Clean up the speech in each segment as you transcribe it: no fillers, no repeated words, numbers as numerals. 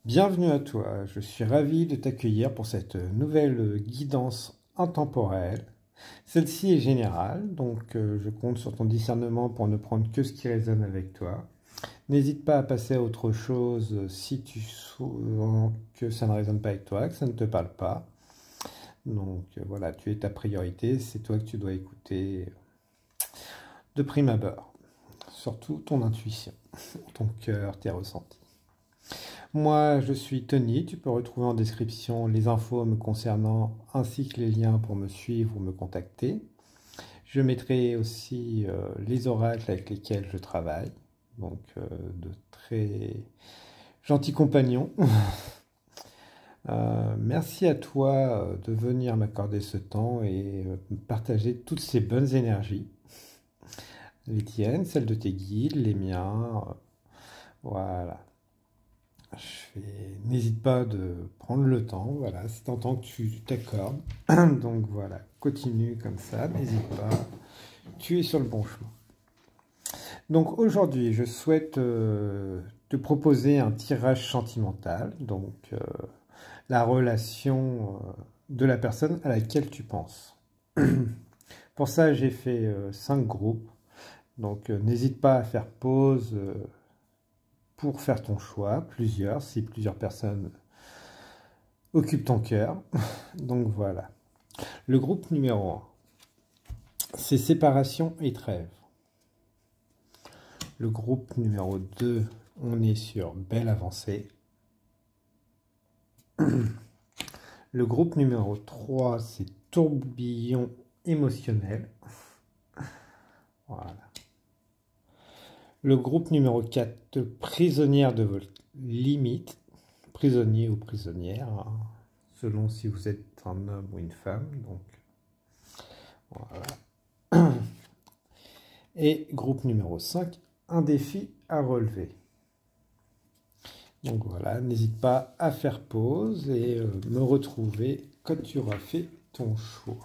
Bienvenue à toi, je suis ravi de t'accueillir pour cette nouvelle guidance intemporelle. Celle-ci est générale, donc je compte sur ton discernement pour ne prendre que ce qui résonne avec toi. N'hésite pas à passer à autre chose si tu sens que ça ne résonne pas avec toi, que ça ne te parle pas. Donc voilà, tu es ta priorité, c'est toi que tu dois écouter de prime abord. Surtout ton intuition, ton cœur, tes ressentis. Moi, je suis Tony. Tu peux retrouver en description les infos me concernant ainsi que les liens pour me suivre ou me contacter. Je mettrai aussi les oracles avec lesquels je travaille. Donc, de très gentils compagnons. Merci à toi de venir m'accorder ce temps et partager toutes ces bonnes énergies. Les tiennes, celles de tes guides, les miens. Voilà. N'hésite pas de prendre le temps, voilà, c'est un temps que tu t'accordes. Donc voilà, continue comme ça, n'hésite pas, tu es sur le bon chemin. Donc aujourd'hui, je souhaite te proposer un tirage sentimental, donc la relation de la personne à laquelle tu penses. Pour ça, j'ai fait 5 groupes, donc n'hésite pas à faire pause pour faire ton choix, si plusieurs personnes occupent ton cœur. Donc voilà. Le groupe numéro 1, c'est séparation et trêve. Le groupe numéro 2, on est sur belle avancée. Le groupe numéro 3, c'est tourbillon émotionnel. Voilà. Le groupe numéro 4, prisonnière de vos limites. Prisonnier ou prisonnière, hein, selon si vous êtes un homme ou une femme. Donc, voilà. Et groupe numéro 5, un défi à relever. Donc voilà, n'hésite pas à faire pause et me retrouver quand tu auras fait ton choix.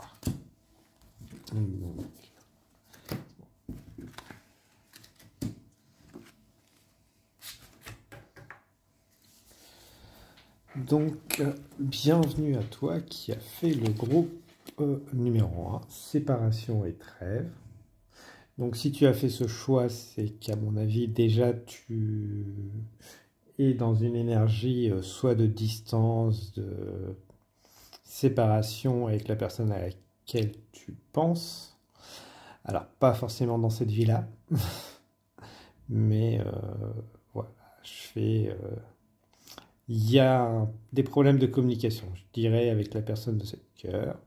Donc, bienvenue à toi qui a fait le groupe numéro 1, séparation et trêve. Donc si tu as fait ce choix, c'est qu'à mon avis, déjà tu es dans une énergie soit de distance, de séparation avec la personne à laquelle tu penses. Alors pas forcément dans cette vie-là, mais voilà, il y a des problèmes de communication, je dirais, avec la personne de cette cœur.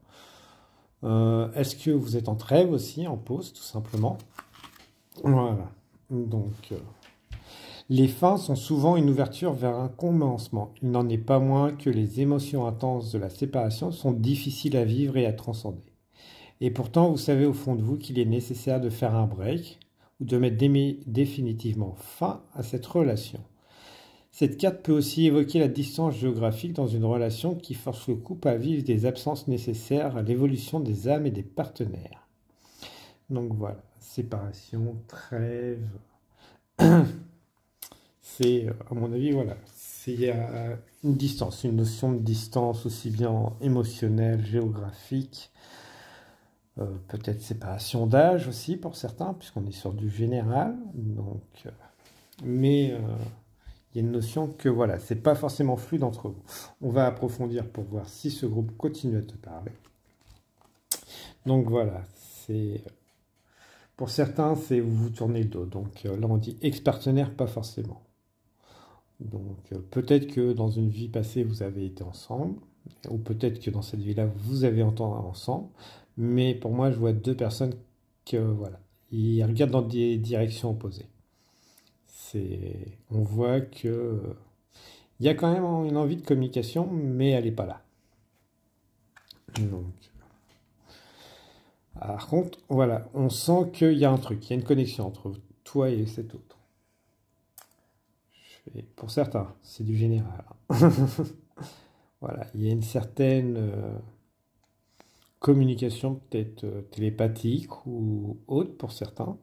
Est-ce que vous êtes en trêve aussi, en pause, tout simplement? Voilà. Donc, les fins sont souvent une ouverture vers un commencement. Il n'en est pas moins que les émotions intenses de la séparation sont difficiles à vivre et à transcender. Et pourtant, vous savez au fond de vous qu'il est nécessaire de faire un break ou de mettre définitivement fin à cette relation. Cette carte peut aussi évoquer la distance géographique dans une relation qui force le couple à vivre des absences nécessaires à l'évolution des âmes et des partenaires. Donc voilà, séparation, trêve. C'est, à mon avis, voilà, c'est une distance, une notion de distance aussi bien émotionnelle, géographique, peut-être séparation d'âge aussi pour certains, puisqu'on est sur du général. Donc, mais il y a une notion que voilà, c'est pas forcément fluide entre vous. On va approfondir pour voir si ce groupe continue à te parler. Donc voilà, c'est pour certains, c'est vous vous tournez le dos. Donc là, on dit ex-partenaire, pas forcément. Donc peut-être que dans une vie passée, vous avez été ensemble, ou peut-être que dans cette vie-là, vous avez été ensemble. Mais pour moi, je vois deux personnes que voilà, ils regardent dans des directions opposées. On voit que il y a quand même une envie de communication, mais elle n'est pas là. Donc, par contre, voilà, on sent qu'il y a un truc, il y a une connexion entre toi et cet autre. Pour certains, c'est du général. Voilà, il y a une certaine communication peut-être télépathique ou autre pour certains.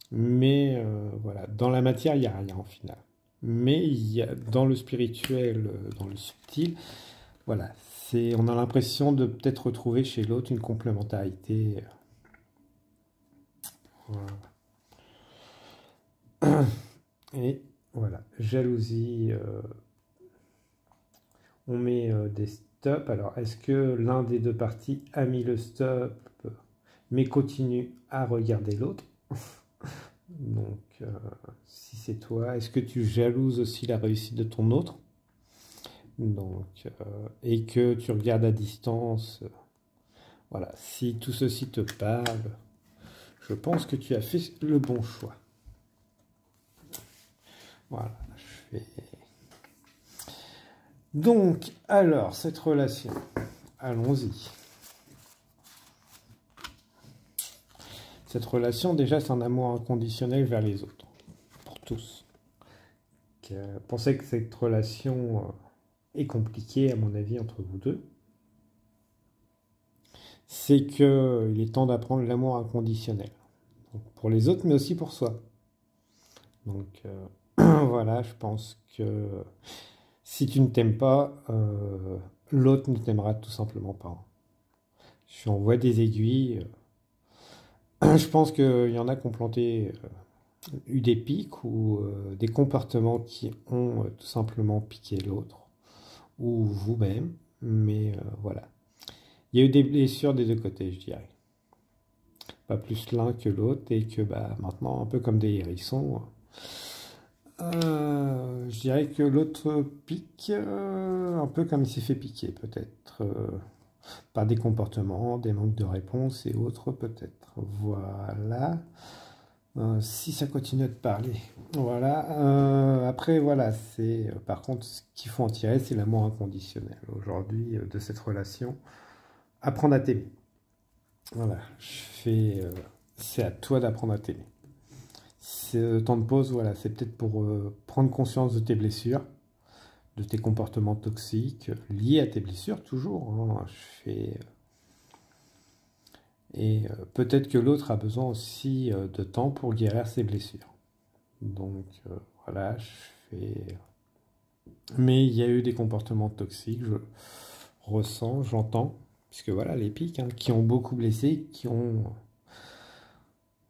Mais voilà, dans la matière, il n'y a rien au final. Mais il y a, dans le spirituel, dans le subtil, voilà, on a l'impression de peut-être retrouver chez l'autre une complémentarité. Voilà. Et voilà, jalousie, on met des stops. Alors, est-ce que l'un des deux parties a mis le stop, mais continue à regarder l'autre? Donc, si c'est toi, est-ce que tu jalouses aussi la réussite de ton autre? Donc, et que tu regardes à distance, voilà, si tout ceci te parle, je pense que tu as fait le bon choix. Voilà, je fais... Donc, alors, cette relation, allons-y. Cette relation, déjà, c'est un amour inconditionnel vers les autres, pour tous. Pensez que cette relation est compliquée, à mon avis, entre vous deux. C'est qu'il est temps d'apprendre l'amour inconditionnel. Donc, pour les autres, mais aussi pour soi. Donc, voilà, je pense que si tu ne t'aimes pas, l'autre ne t'aimera tout simplement pas. Je envoie des aiguilles. Je pense qu'il y en a qui ont planté, eu des pics ou des comportements qui ont tout simplement piqué l'autre ou vous-même. Mais voilà. Il y a eu des blessures des deux côtés, je dirais. Pas plus l'un que l'autre et que maintenant, un peu comme des hérissons, je dirais que l'autre pique un peu comme il s'est fait piquer, peut-être. Par des comportements, des manques de réponse et autres peut-être. Voilà. Si ça continue de parler. Voilà. Après, voilà, c'est par contre ce qu'il faut en tirer, c'est l'amour inconditionnel. Aujourd'hui, de cette relation, apprendre à t'aimer. Voilà. C'est à toi d'apprendre à t'aimer. Ce temps de pause, voilà, c'est peut-être pour prendre conscience de tes blessures, de tes comportements toxiques liés à tes blessures, toujours. Hein. Et peut-être que l'autre a besoin aussi de temps pour guérir ses blessures. Donc voilà, je fais... Mais il y a eu des comportements toxiques, je ressens, j'entends, puisque voilà, les pics qui ont beaucoup blessé, qui ont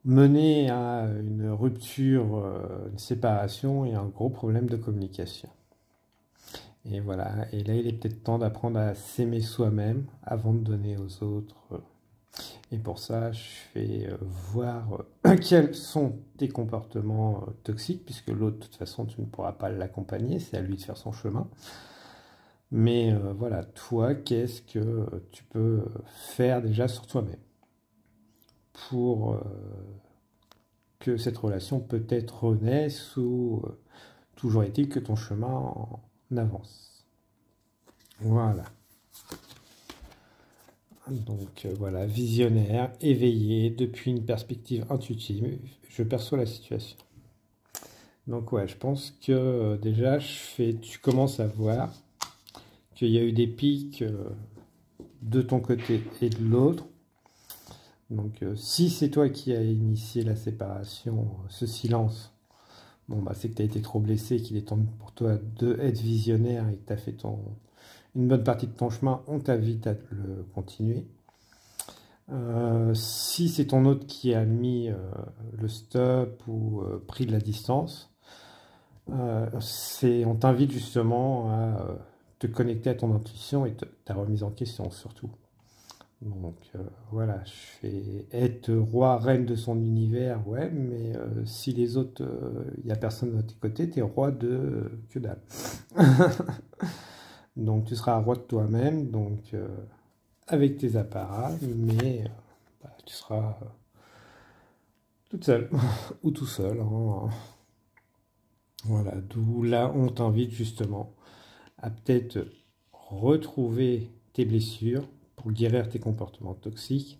mené à une rupture, une séparation et un gros problème de communication. Et voilà, et là il est peut-être temps d'apprendre à s'aimer soi-même avant de donner aux autres. Et pour ça, je fais voir quels sont tes comportements toxiques, puisque l'autre, de toute façon, tu ne pourras pas l'accompagner, c'est à lui de faire son chemin. Mais voilà, toi, qu'est-ce que tu peux faire déjà sur toi-même pour que cette relation peut-être renaisse ou toujours est-il que ton chemin en avance. Voilà. Donc voilà, visionnaire, éveillé, depuis une perspective intuitive, je perçois la situation. Donc ouais, je pense que déjà, tu commences à voir qu'il y a eu des pics de ton côté et de l'autre. Donc si c'est toi qui as initié la séparation, ce silence, bon c'est que tu as été trop blessé, qu'il est temps pour toi d'être visionnaire et que tu as fait une bonne partie de ton chemin, on t'invite à le continuer. Si c'est ton autre qui a mis le stop ou pris de la distance, on t'invite justement à te connecter à ton intuition et ta remise en question surtout. Donc voilà, je fais être roi, reine de son univers, ouais, mais si les autres, il n'y a personne de tes côtés, t'es roi de que dalle. Donc tu seras roi de toi-même, donc avec tes apparats, mais tu seras toute seule ou tout seul. Hein. Voilà, d'où là on t'invite justement à peut-être retrouver tes blessures pour guérir tes comportements toxiques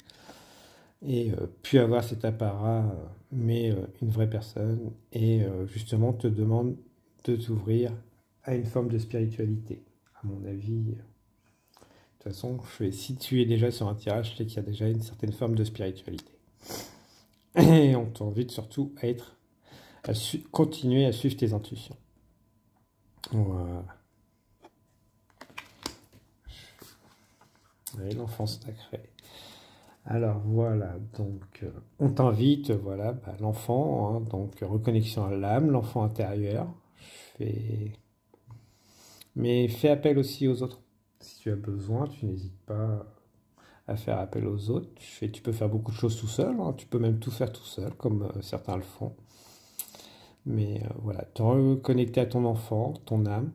et puis avoir cet apparat, mais une vraie personne, et justement te demande de t'ouvrir à une forme de spiritualité. À mon avis, de toute façon, si tu es déjà sur un tirage, c'est qu'il y a déjà une certaine forme de spiritualité. Et on t'invite surtout à continuer à suivre tes intuitions. Voilà. Et l'enfant sacré. Alors voilà, donc on t'invite, voilà, bah, l'enfant, hein, donc reconnexion à l'âme, l'enfant intérieur. Fais... Mais fais appel aussi aux autres. Si tu as besoin, tu n'hésites pas à faire appel aux autres. Tu peux faire beaucoup de choses tout seul, hein, tu peux même tout faire tout seul, comme certains le font. Mais voilà, te reconnecter à ton enfant, ton âme.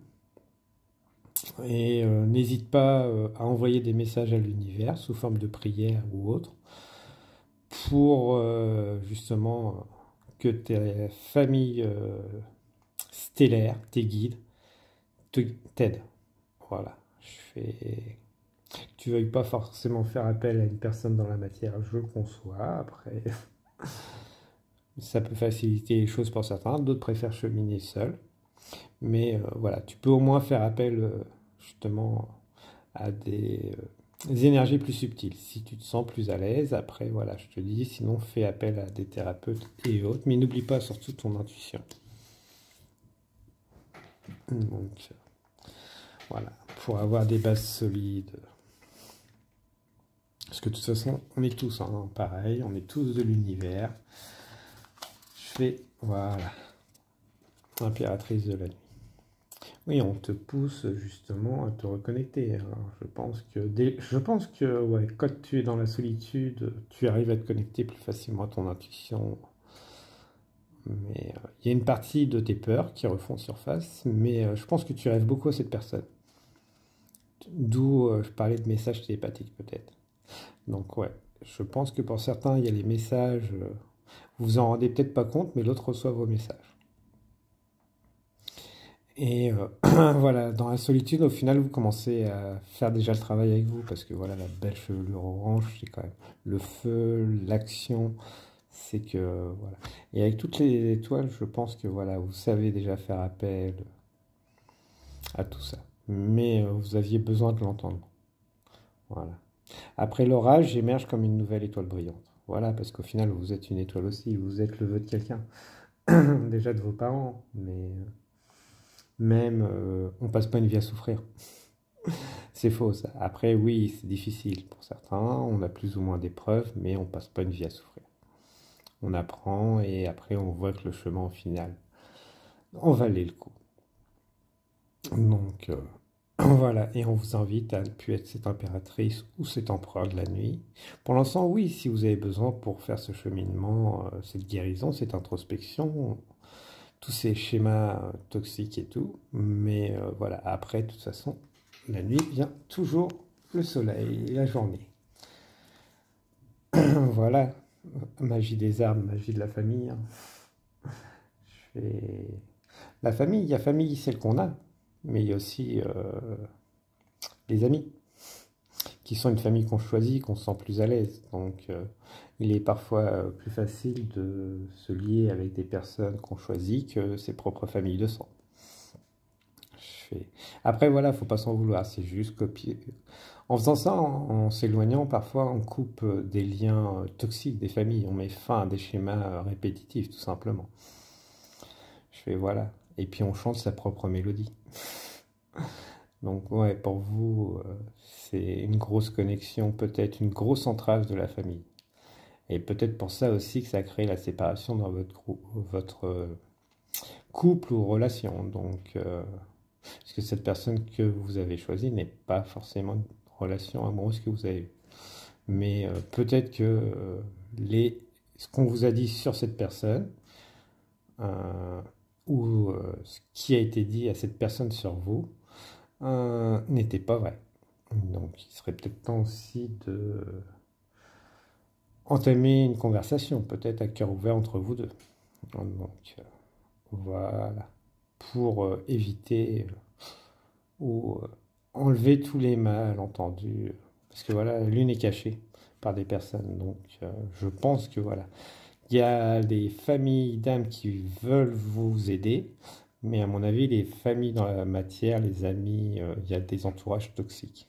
Et n'hésite pas à envoyer des messages à l'univers sous forme de prière ou autre pour justement que tes familles stellaires, tes guides, t'aident. Voilà. Tu veuilles pas forcément faire appel à une personne dans la matière, je le conçois. Après, ça peut faciliter les choses pour certains, d'autres préfèrent cheminer seul. Mais voilà, tu peux au moins faire appel justement à des énergies plus subtiles. Si tu te sens plus à l'aise, après, voilà, je te dis, sinon fais appel à des thérapeutes et autres. Mais n'oublie pas surtout ton intuition. Donc, voilà, pour avoir des bases solides. Parce que de toute façon, on est tous hein, pareil, on est tous de l'univers. Je fais, voilà, impératrice de la nuit. Oui, on te pousse justement à te reconnecter. Alors, je pense que ouais, quand tu es dans la solitude, tu arrives à te connecter plus facilement à ton intuition. Mais il y a une partie de tes peurs qui refont surface, mais je pense que tu rêves beaucoup à cette personne. D'où je parlais de messages télépathiques peut-être. Donc ouais, je pense que pour certains, il y a les messages, vous vous en rendez peut-être pas compte, mais l'autre reçoit vos messages. Et voilà, dans la solitude, au final, vous commencez à faire déjà le travail avec vous, parce que voilà, la belle chevelure orange, c'est quand même le feu, l'action, c'est que voilà. Et avec toutes les étoiles, je pense que voilà, vous savez déjà faire appel à tout ça. Mais vous aviez besoin de l'entendre. Voilà. Après l'orage, j'émerge comme une nouvelle étoile brillante. Voilà, parce qu'au final, vous êtes une étoile aussi, vous êtes le vœu de quelqu'un, déjà de vos parents, mais même on passe pas une vie à souffrir. C'est faux ça. Après, oui, c'est difficile pour certains, on a plus ou moins d'épreuves, mais on passe pas une vie à souffrir. On apprend et après on voit que le chemin au final en valait le coup. Donc voilà, et on vous invite à ne plus être cette impératrice ou cet empereur de la nuit. Pour l'instant, oui, si vous avez besoin pour faire ce cheminement, cette guérison, cette introspection, tous ces schémas toxiques et tout. Mais voilà, après, de toute façon, la nuit vient toujours le soleil et la journée. Voilà, magie des arbres, magie de la famille. Hein. Je fais... La famille, il y a famille, celle qu'on a, mais il y a aussi les amis, qui sont une famille qu'on choisit, qu'on se sent plus à l'aise. Donc, il est parfois plus facile de se lier avec des personnes qu'on choisit que ses propres familles de sang. Après, voilà, faut pas s'en vouloir, c'est juste copier. En faisant ça, en s'éloignant, parfois, on coupe des liens toxiques des familles, on met fin à des schémas répétitifs, tout simplement. Je fais voilà. Et puis on chante sa propre mélodie. Donc ouais, pour vous, c'est une grosse connexion, peut-être une grosse entrave de la famille. Et peut-être pour ça aussi que ça crée la séparation dans votre couple ou relation. Donc, parce que cette personne que vous avez choisie n'est pas forcément une relation amoureuse que vous avez eue. Mais peut-être que ce qu'on vous a dit sur cette personne, euh, ou ce qui a été dit à cette personne sur vous, n'était pas vrai. Donc il serait peut-être temps aussi de entamer une conversation, peut-être à cœur ouvert entre vous deux. Donc voilà, pour éviter ou enlever tous les malentendus, parce que voilà, l'une est cachée par des personnes. Donc je pense que voilà, il y a des familles d'âmes qui veulent vous aider, mais à mon avis, les familles dans la matière, les amis, il y a des entourages toxiques.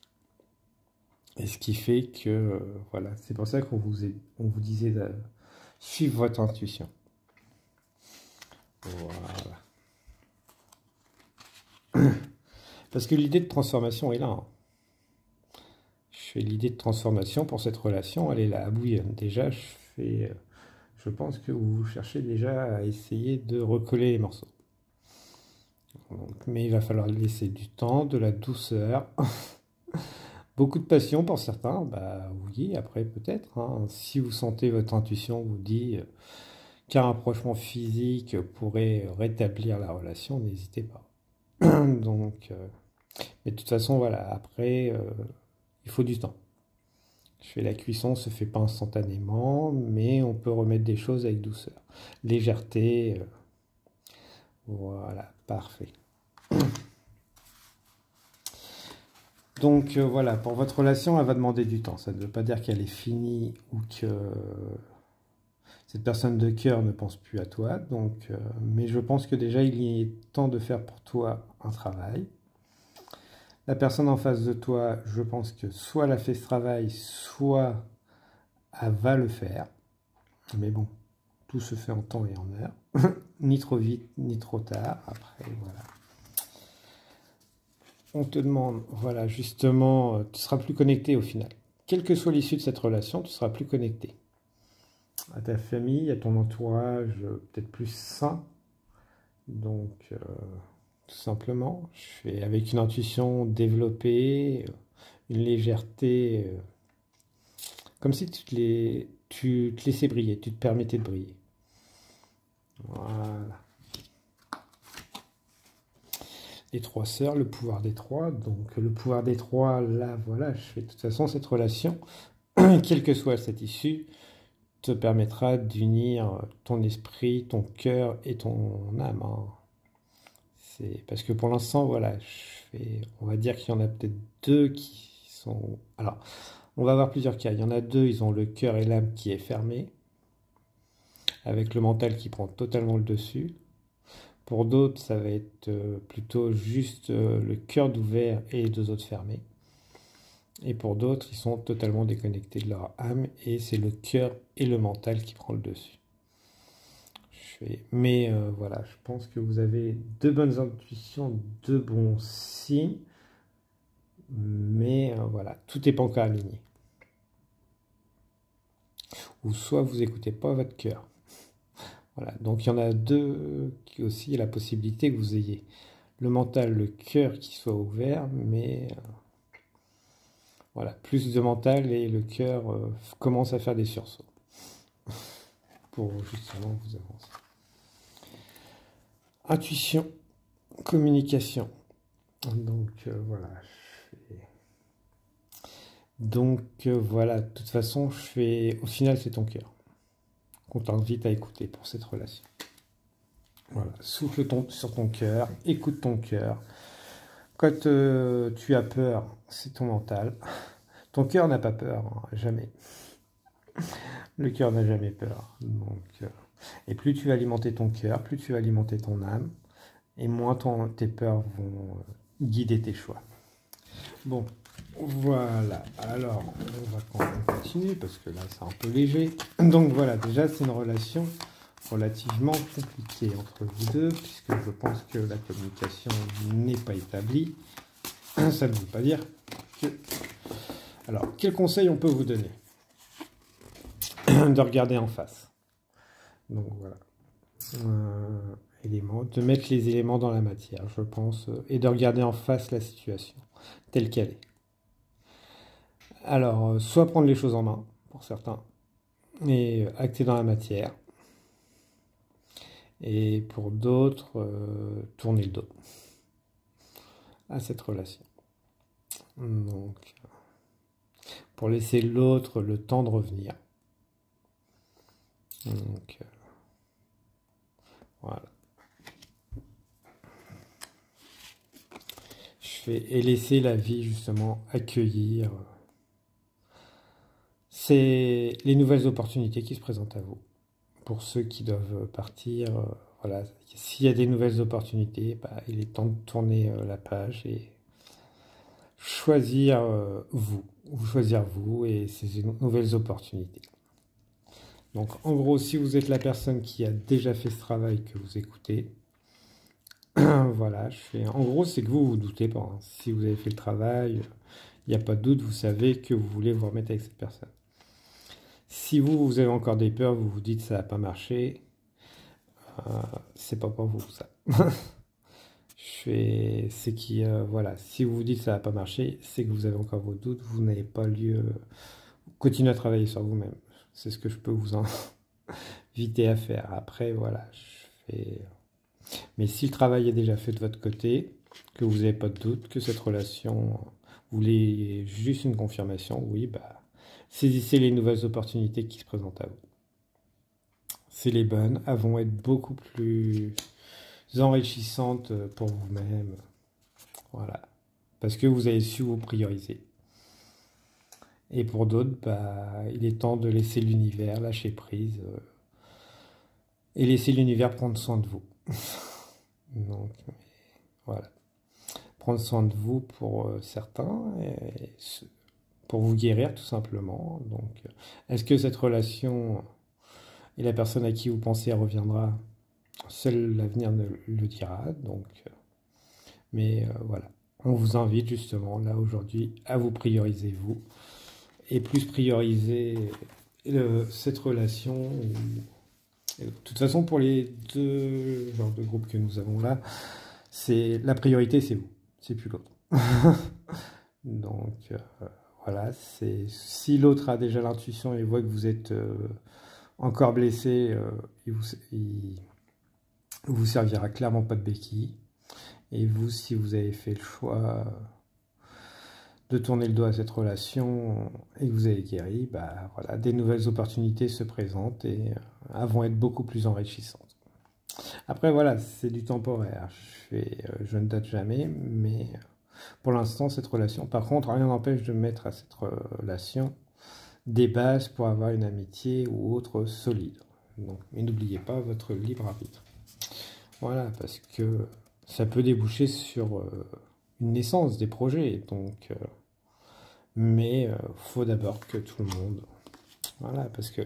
Et ce qui fait que, voilà, c'est pour ça on vous disait de suivre votre intuition. Voilà. Parce que l'idée de transformation est là, hein. Je fais l'idée de transformation pour cette relation, elle est là, à bouillonne. Déjà, je pense que vous cherchez déjà à essayer de recoller les morceaux. Donc, mais il va falloir laisser du temps, de la douceur, beaucoup de passion pour certains. Bah oui, après peut-être, hein. Si vous sentez votre intuition vous dit qu'un rapprochement physique pourrait rétablir la relation, n'hésitez pas. Donc, mais de toute façon, voilà, après, il faut du temps. Je fais la cuisson, se fait pas instantanément, mais on peut remettre des choses avec douceur. Légèreté, voilà, parfait. Donc voilà, pour votre relation, elle va demander du temps. Ça ne veut pas dire qu'elle est finie ou que cette personne de cœur ne pense plus à toi. Donc, mais je pense que déjà, il est temps de faire pour toi un travail. La personne en face de toi, je pense que soit elle a fait ce travail, soit elle va le faire. Mais bon, tout se fait en temps et en heure. Ni trop vite, ni trop tard. Après, voilà. On te demande, voilà, justement, tu seras plus connecté au final. Quelle que soit l'issue de cette relation, tu seras plus connecté à ta famille, à ton entourage, peut-être plus sain. Donc, tout simplement, je fais avec une intuition développée, une légèreté, comme si tu te laissais briller, tu te permettais de briller. Voilà. Les trois sœurs, le pouvoir des trois. Donc le pouvoir des trois, là, voilà, je fais de toute façon cette relation, quelle que soit cette issue, te permettra d'unir ton esprit, ton cœur et ton âme, hein. C'est parce que pour l'instant, voilà, on va dire qu'il y en a peut-être deux qui sont. Alors, on va avoir plusieurs cas. Il y en a deux, ils ont le cœur et l'âme qui est fermé, avec le mental qui prend totalement le dessus. Pour d'autres, ça va être plutôt juste le cœur d'ouvert et les deux autres fermés. Et pour d'autres, ils sont totalement déconnectés de leur âme et c'est le cœur et le mental qui prend le dessus. Mais voilà, je pense que vous avez de bonnes intuitions, de bons signes. Mais voilà, tout n'est pas encore aligné. Ou soit vous n'écoutez pas votre cœur. Voilà, donc il y en a deux qui aussi, il y a la possibilité que vous ayez le mental, le cœur qui soit ouvert, mais voilà, plus de mental et le cœur commence à faire des sursauts pour justement vous avancer. Intuition, communication. Donc voilà. Donc voilà, de toute façon, au final, c'est ton cœur qu'on t'invite à écouter pour cette relation. Voilà, souffle sur ton cœur, écoute ton cœur. Quand tu as peur, c'est ton mental. Ton cœur n'a pas peur, hein, jamais. Le cœur n'a jamais peur. Donc, et plus tu vas alimenter ton cœur, plus tu vas alimenter ton âme, et moins tes peurs vont guider tes choix. Bon, voilà. Alors, on va quand même continuer, parce que là, c'est un peu léger. Donc voilà, déjà, c'est une relation relativement compliquée entre vous deux, puisque je pense que la communication n'est pas établie. Ça ne veut pas dire que... Alors, quel conseil on peut vous donner? De regarder en face. Donc voilà. De mettre les éléments dans la matière, je pense, et de regarder en face la situation, telle qu'elle est. Alors, soit prendre les choses en main, pour certains, et acter dans la matière. Et pour d'autres, tourner le dos à cette relation. Donc, pour laisser l'autre le temps de revenir. Donc, voilà. Et laisser la vie justement accueillir les nouvelles opportunités qui se présentent à vous. Pour ceux qui doivent partir, voilà, s'il y a des nouvelles opportunités, il est temps de tourner la page et choisir vous et ces nouvelles opportunités. Donc en gros, si vous êtes la personne qui a déjà fait ce travail que vous écoutez, Voilà, en gros, c'est que vous doutez pas, hein. Si vous avez fait le travail, il n'y a pas de doute, vous savez que vous voulez vous remettre avec cette personne. Si vous avez encore des peurs, vous vous dites ça va pas marcher, c'est pas pour vous ça. C'est qui, voilà, si vous vous dites ça va pas marcher, c'est que vous avez encore vos doutes, vous n'avez pas lieu. Continuez à travailler sur vous-même. C'est ce que je peux vous inviter à faire. Après, voilà, mais si le travail est déjà fait de votre côté, que vous n'avez pas de doute, que cette relation, vous voulez juste une confirmation, oui, bah, saisissez les nouvelles opportunités qui se présentent à vous. C'est les bonnes, elles vont être beaucoup plus enrichissantes pour vous-même. Voilà. Parce que vous avez su vous prioriser. Et pour d'autres, bah, il est temps de laisser l'univers lâcher prise et laisser l'univers prendre soin de vous. Donc, voilà. Prendre soin de vous pour certains, et pour vous guérir tout simplement. Donc, est-ce que cette relation et la personne à qui vous pensez reviendra? Seul l'avenir le dira. Donc, mais voilà. On vous invite justement là aujourd'hui à vous prioriser vous et plus prioriser cette relation. Et de toute façon, pour les deux genres de groupes que nous avons là, c'est la priorité, c'est vous, c'est plus l'autre. Donc voilà, si l'autre a déjà l'intuition et voit que vous êtes encore blessé, il vous servira clairement pas de béquille. Et vous, si vous avez fait le choix de tourner le dos à cette relation et que vous avez guéri, bah voilà, des nouvelles opportunités se présentent et elles vont être beaucoup plus enrichissantes. Après voilà, c'est du temporaire. Je ne date jamais, mais pour l'instant cette relation. Par contre, rien n'empêche de mettre à cette relation des bases pour avoir une amitié ou autre solide. Donc, mais n'oubliez pas votre libre arbitre. Voilà, parce que ça peut déboucher sur une naissance des projets. Donc, mais faut d'abord que tout le monde. Voilà, parce que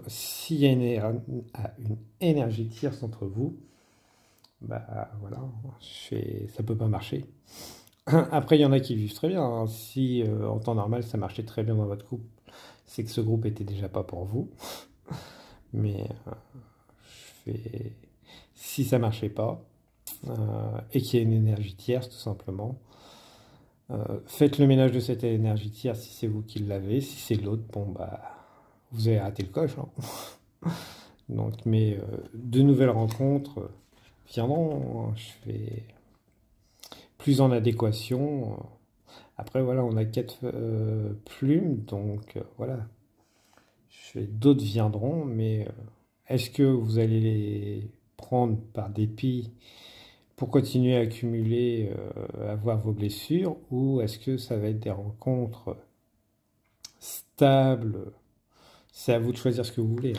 s'il y a une énergie tierce entre vous, bah voilà, ça peut pas marcher. Après, il y en a qui vivent très bien, hein. Si en temps normal ça marchait très bien dans votre couple, c'est que ce groupe était déjà pas pour vous. Mais si ça marchait pas et qu'il y a une énergie tierce, tout simplement, faites le ménage de cette énergie tierce si c'est vous qui l'avez. Si c'est l'autre, bon bah vous avez raté le coche, hein. Donc, mais de nouvelles rencontres viendront. Plus en adéquation. Après, voilà, on a 4 plumes, donc voilà. D'autres viendront, mais est-ce que vous allez les prendre par dépit pour continuer à accumuler, à voir vos blessures, ou est-ce que ça va être des rencontres stables? C'est à vous de choisir ce que vous voulez.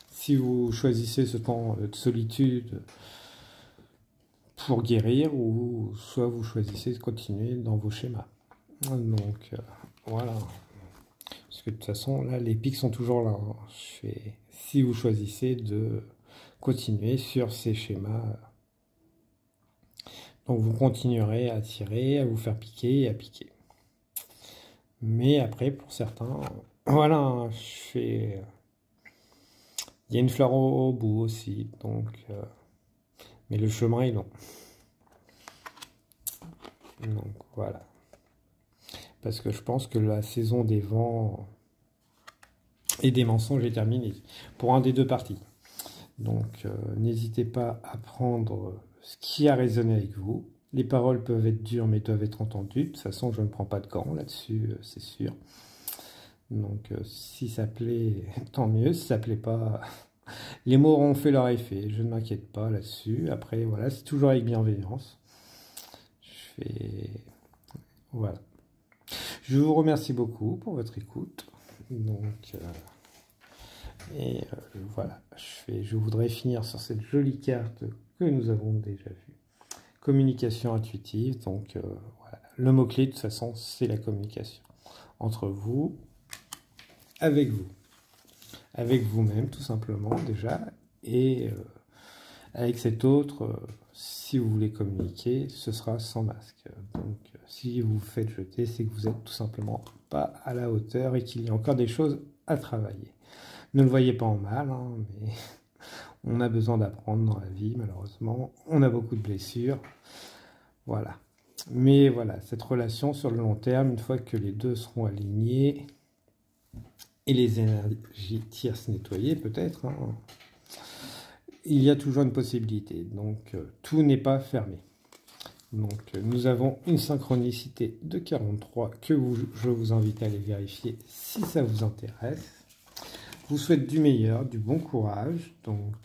Si vous choisissez ce temps de solitude pour guérir, ou soit vous choisissez de continuer dans vos schémas. Donc voilà. Parce que de toute façon, là, les pics sont toujours là, hein. Si vous choisissez de continuer sur ces schémas, donc vous continuerez à tirer, à vous faire piquer et à piquer. Mais après, pour certains, voilà, hein, il y a une fleur au bout aussi, donc, mais le chemin est long. Donc voilà. Parce que je pense que la saison des vents et des mensonges est terminée pour un des deux parties. Donc n'hésitez pas à prendre ce qui a résonné avec vous. Les paroles peuvent être dures mais doivent être entendues. De toute façon, je ne prends pas de gants là-dessus, c'est sûr. Donc si ça plaît, tant mieux. Si ça plaît pas, les mots auront fait leur effet. Je ne m'inquiète pas là-dessus. Après, voilà, c'est toujours avec bienveillance. Voilà. Je vous remercie beaucoup pour votre écoute. Donc, voilà, je voudrais finir sur cette jolie carte que nous avons déjà vue. Communication intuitive. Donc, voilà. Le mot-clé, de toute façon, c'est la communication. Entre vous, avec vous-même, tout simplement, déjà, et avec cet autre si vous voulez communiquer, ce sera sans masque. Donc si vous vous faites jeter, c'est que vous êtes tout simplement pas à la hauteur et qu'il y a encore des choses à travailler. Ne le voyez pas en mal, hein, mais on a besoin d'apprendre dans la vie, malheureusement. On a beaucoup de blessures. Voilà. Mais voilà, cette relation sur le long terme, une fois que les deux seront alignés et les énergies tierces nettoyées peut-être, hein, il y a toujours une possibilité. Donc tout n'est pas fermé. Donc nous avons une synchronicité de 43 que je vous invite à aller vérifier si ça vous intéresse. Je vous souhaite du meilleur, du bon courage. Donc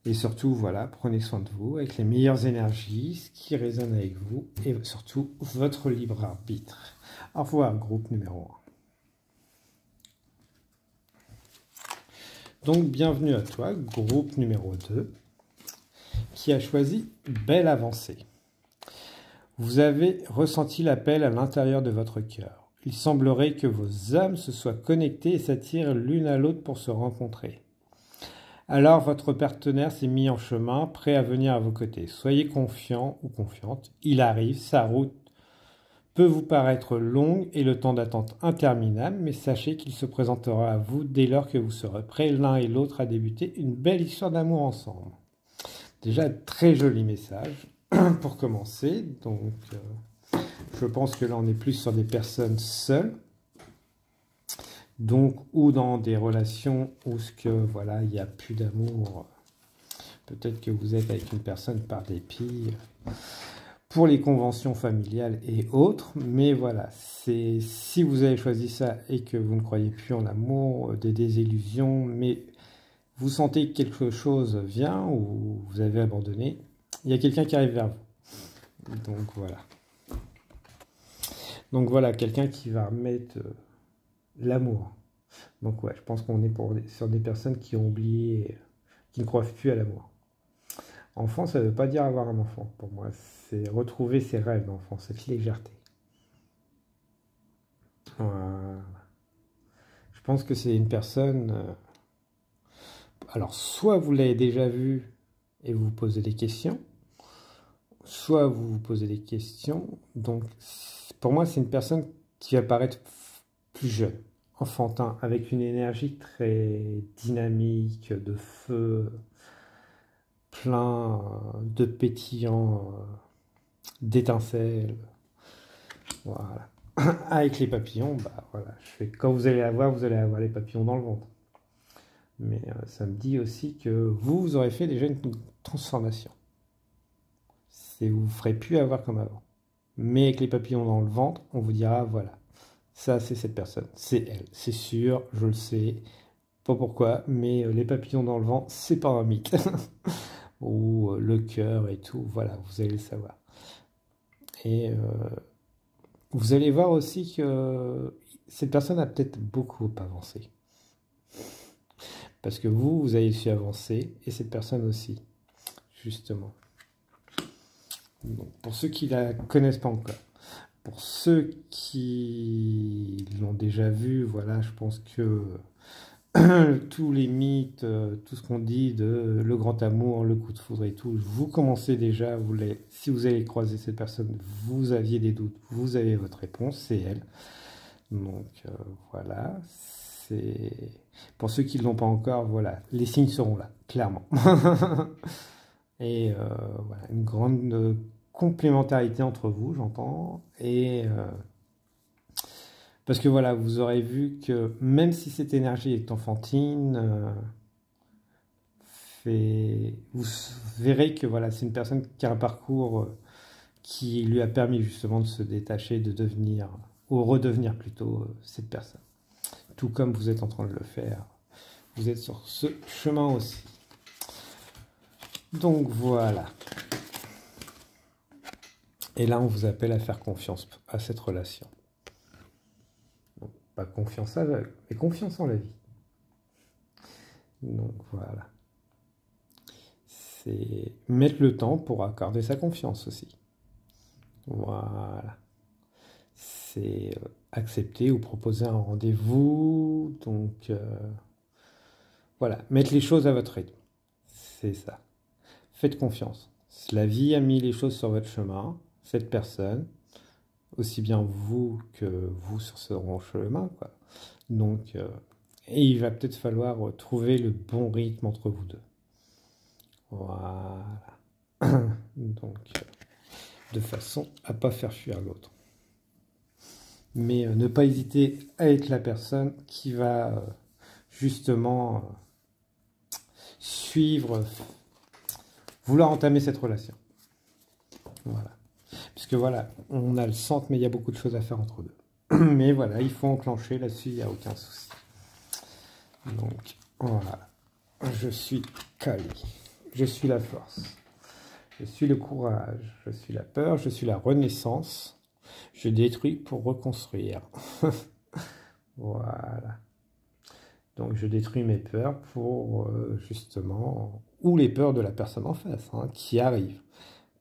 et surtout, voilà, prenez soin de vous avec les meilleures énergies, ce qui résonne avec vous, et surtout votre libre arbitre. Au revoir, groupe numéro 1. Donc, bienvenue à toi, groupe numéro 2, qui a choisi Belle Avancée. Vous avez ressenti l'appel à l'intérieur de votre cœur. Il semblerait que vos âmes se soient connectées et s'attirent l'une à l'autre pour se rencontrer. Alors votre partenaire s'est mis en chemin, prêt à venir à vos côtés. Soyez confiant ou confiante, il arrive, sa route peut vous paraître longue et le temps d'attente interminable, mais sachez qu'il se présentera à vous dès lors que vous serez prêts l'un et l'autre à débuter une belle histoire d'amour ensemble. Déjà, très joli message pour commencer. Donc, je pense que là, on est plus sur des personnes seules. Donc, ou dans des relations où voilà, il n'y a plus d'amour. Peut-être que vous êtes avec une personne par dépit pour les conventions familiales et autres. Mais voilà, si vous avez choisi ça et que vous ne croyez plus en l'amour, des désillusions, mais vous sentez que quelque chose vient ou vous avez abandonné, il y a quelqu'un qui arrive vers vous. Donc voilà, quelqu'un qui va remettre l'amour. Donc ouais, je pense qu'on est sur des personnes qui ont oublié, qui ne croient plus à l'amour. Enfant, ça ne veut pas dire avoir un enfant. Pour moi, c'est retrouver ses rêves d'enfant, cette légèreté. Voilà. Je pense que c'est une personne... alors, soit vous l'avez déjà vue et vous vous posez des questions, soit vous vous posez des questions. Donc, pour moi, c'est une personne qui va paraître plus jeune, enfantin, avec une énergie très dynamique, de feu, plein de pétillants, d'étincelles. Voilà. Avec les papillons, bah voilà, quand vous allez avoir les papillons dans le ventre. Mais ça me dit aussi que vous aurez fait déjà une transformation. Vous ne ferez plus avoir comme avant. Mais avec les papillons dans le ventre, on vous dira, voilà, ça c'est cette personne, c'est elle, c'est sûr, je le sais, pas pourquoi, mais les papillons dans le ventre, c'est pas un mythe. Ou le cœur et tout, voilà, vous allez le savoir. Et vous allez voir aussi que cette personne a peut-être beaucoup avancé. Parce que vous avez su avancer, et cette personne aussi, justement. Donc, pour ceux qui la connaissent pas encore, pour ceux qui l'ont déjà vue, voilà, je pense que tous les mythes, tout ce qu'on dit de le grand amour, le coup de foudre et tout, vous commencez déjà, si vous allez croiser cette personne, vous aviez des doutes, vous avez votre réponse, c'est elle. Donc voilà, pour ceux qui ne l'ont pas encore, voilà, les signes seront là, clairement. Et voilà, une grande complémentarité entre vous, j'entends, et parce que voilà, vous aurez vu que même si cette énergie est enfantine, vous verrez que voilà, c'est une personne qui a un parcours qui lui a permis justement de se détacher, de devenir, ou redevenir plutôt, cette personne. Tout comme vous êtes en train de le faire. Vous êtes sur ce chemin aussi. Donc voilà. Et là, on vous appelle à faire confiance à cette relation. Donc, pas confiance aveugle, mais confiance en la vie. Donc voilà. C'est mettre le temps pour accorder sa confiance aussi. Voilà. C'est accepter ou proposer un rendez-vous. Donc voilà, mettre les choses à votre rythme. C'est ça. faites confiance. La vie a mis les choses sur votre chemin, cette personne, aussi bien vous que vous sur ce chemin, quoi. Donc, et il va peut-être falloir trouver le bon rythme entre vous deux. Voilà. Donc, de façon à pas faire fuir l'autre. Mais ne pas hésiter à être la personne qui va justement suivre, vouloir entamer cette relation. Voilà. Puisque voilà, on a le centre, mais il y a beaucoup de choses à faire entre deux. Mais voilà, il faut enclencher, là-dessus, il n'y a aucun souci. Donc, voilà. Je suis Kali. Je suis la force. Je suis le courage. Je suis la peur. Je suis la renaissance. Je détruis pour reconstruire. Voilà. Donc, je détruis mes peurs pour, justement, ou les peurs de la personne en face, hein, qui arrive,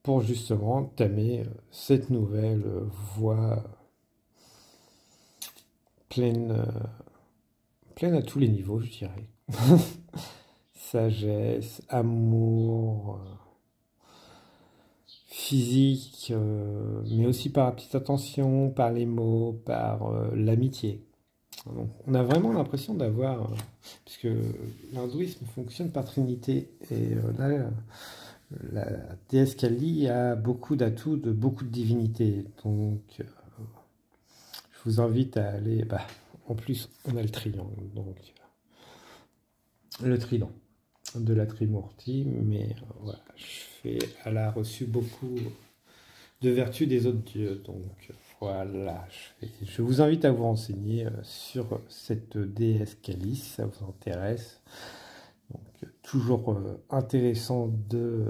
pour justement tamer cette nouvelle voie pleine à tous les niveaux, je dirais. Sagesse, amour, physique, mais aussi par la petite attention, par les mots, par l'amitié. Donc, on a vraiment l'impression d'avoir, puisque l'hindouisme fonctionne par trinité, et là, la déesse Kali a beaucoup d'atouts de beaucoup de divinités. Donc, je vous invite à aller. Bah, en plus, on a le triangle, donc le trident de la Trimurti, mais voilà, elle a reçu beaucoup de vertus des autres dieux, donc voilà, je vous invite à vous renseigner sur cette déesse Kali, si ça vous intéresse. Donc toujours intéressant de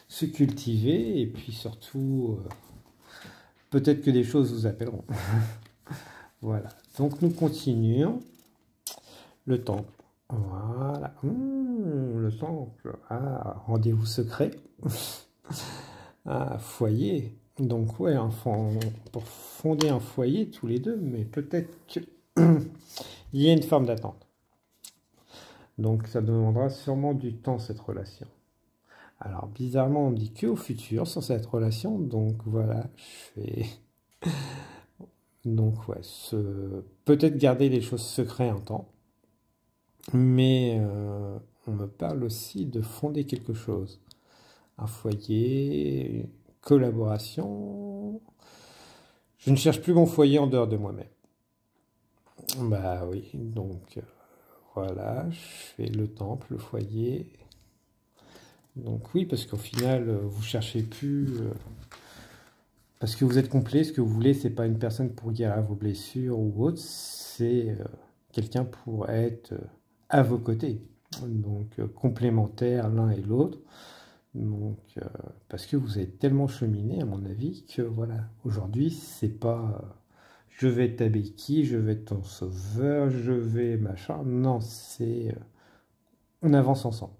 se cultiver, et puis surtout, peut-être que des choses vous appelleront. Voilà, donc nous continuons. Le temple. Voilà. Le temple. Ah, rendez-vous secret. Ah, foyer. Donc, ouais, pour fonder un foyer tous les deux, mais peut-être qu'il y a une forme d'attente. Donc, ça demandera sûrement du temps, cette relation. Alors, bizarrement, on me dit que au futur sur cette relation. Donc, voilà, je fais. Donc, ouais, peut-être garder les choses secrètes un temps. Mais on me parle aussi de fonder quelque chose. Un foyer, collaboration. Je ne cherche plus mon foyer en dehors de moi-même. Bah oui, donc voilà, je fais le temple, le foyer. Donc oui, parce qu'au final, vous cherchez plus... parce que vous êtes complet, ce que vous voulez, c'est pas une personne pour guérir vos blessures ou autre, c'est quelqu'un pour être... à vos côtés, donc complémentaires l'un et l'autre, donc parce que vous avez tellement cheminé à mon avis que voilà, aujourd'hui c'est pas je vais être ta béquille, je vais être ton sauveur, je vais machin, non, c'est on avance ensemble,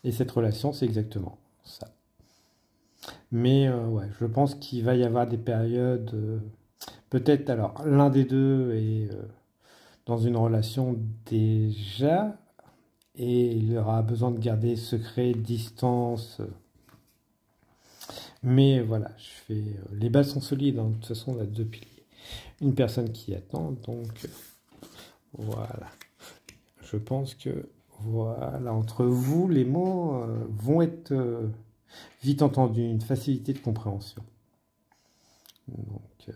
et cette relation c'est exactement ça. Mais ouais, je pense qu'il va y avoir des périodes, peut-être alors l'un des deux est dans une relation déjà, et il aura besoin de garder secret, distance. Mais voilà, les bases sont solides, hein. De toute façon, on a deux piliers. Une personne qui attend, donc voilà. Je pense que voilà, entre vous, les mots vont être vite entendus, une facilité de compréhension. Donc,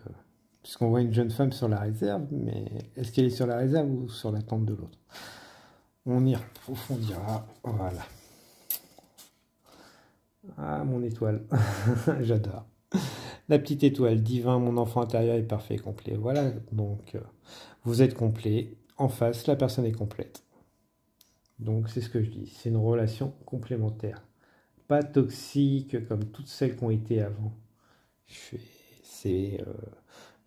puisqu'on voit une jeune femme sur la réserve, mais est-ce qu'elle est sur la réserve ou sur l'attente de l'autre? On y approfondira. Voilà. Ah, mon étoile. J'adore. La petite étoile, divin, mon enfant intérieur est parfait et complet. Voilà, donc vous êtes complet. En face, la personne est complète. Donc c'est ce que je dis. C'est une relation complémentaire. Pas toxique comme toutes celles qui ont été avant.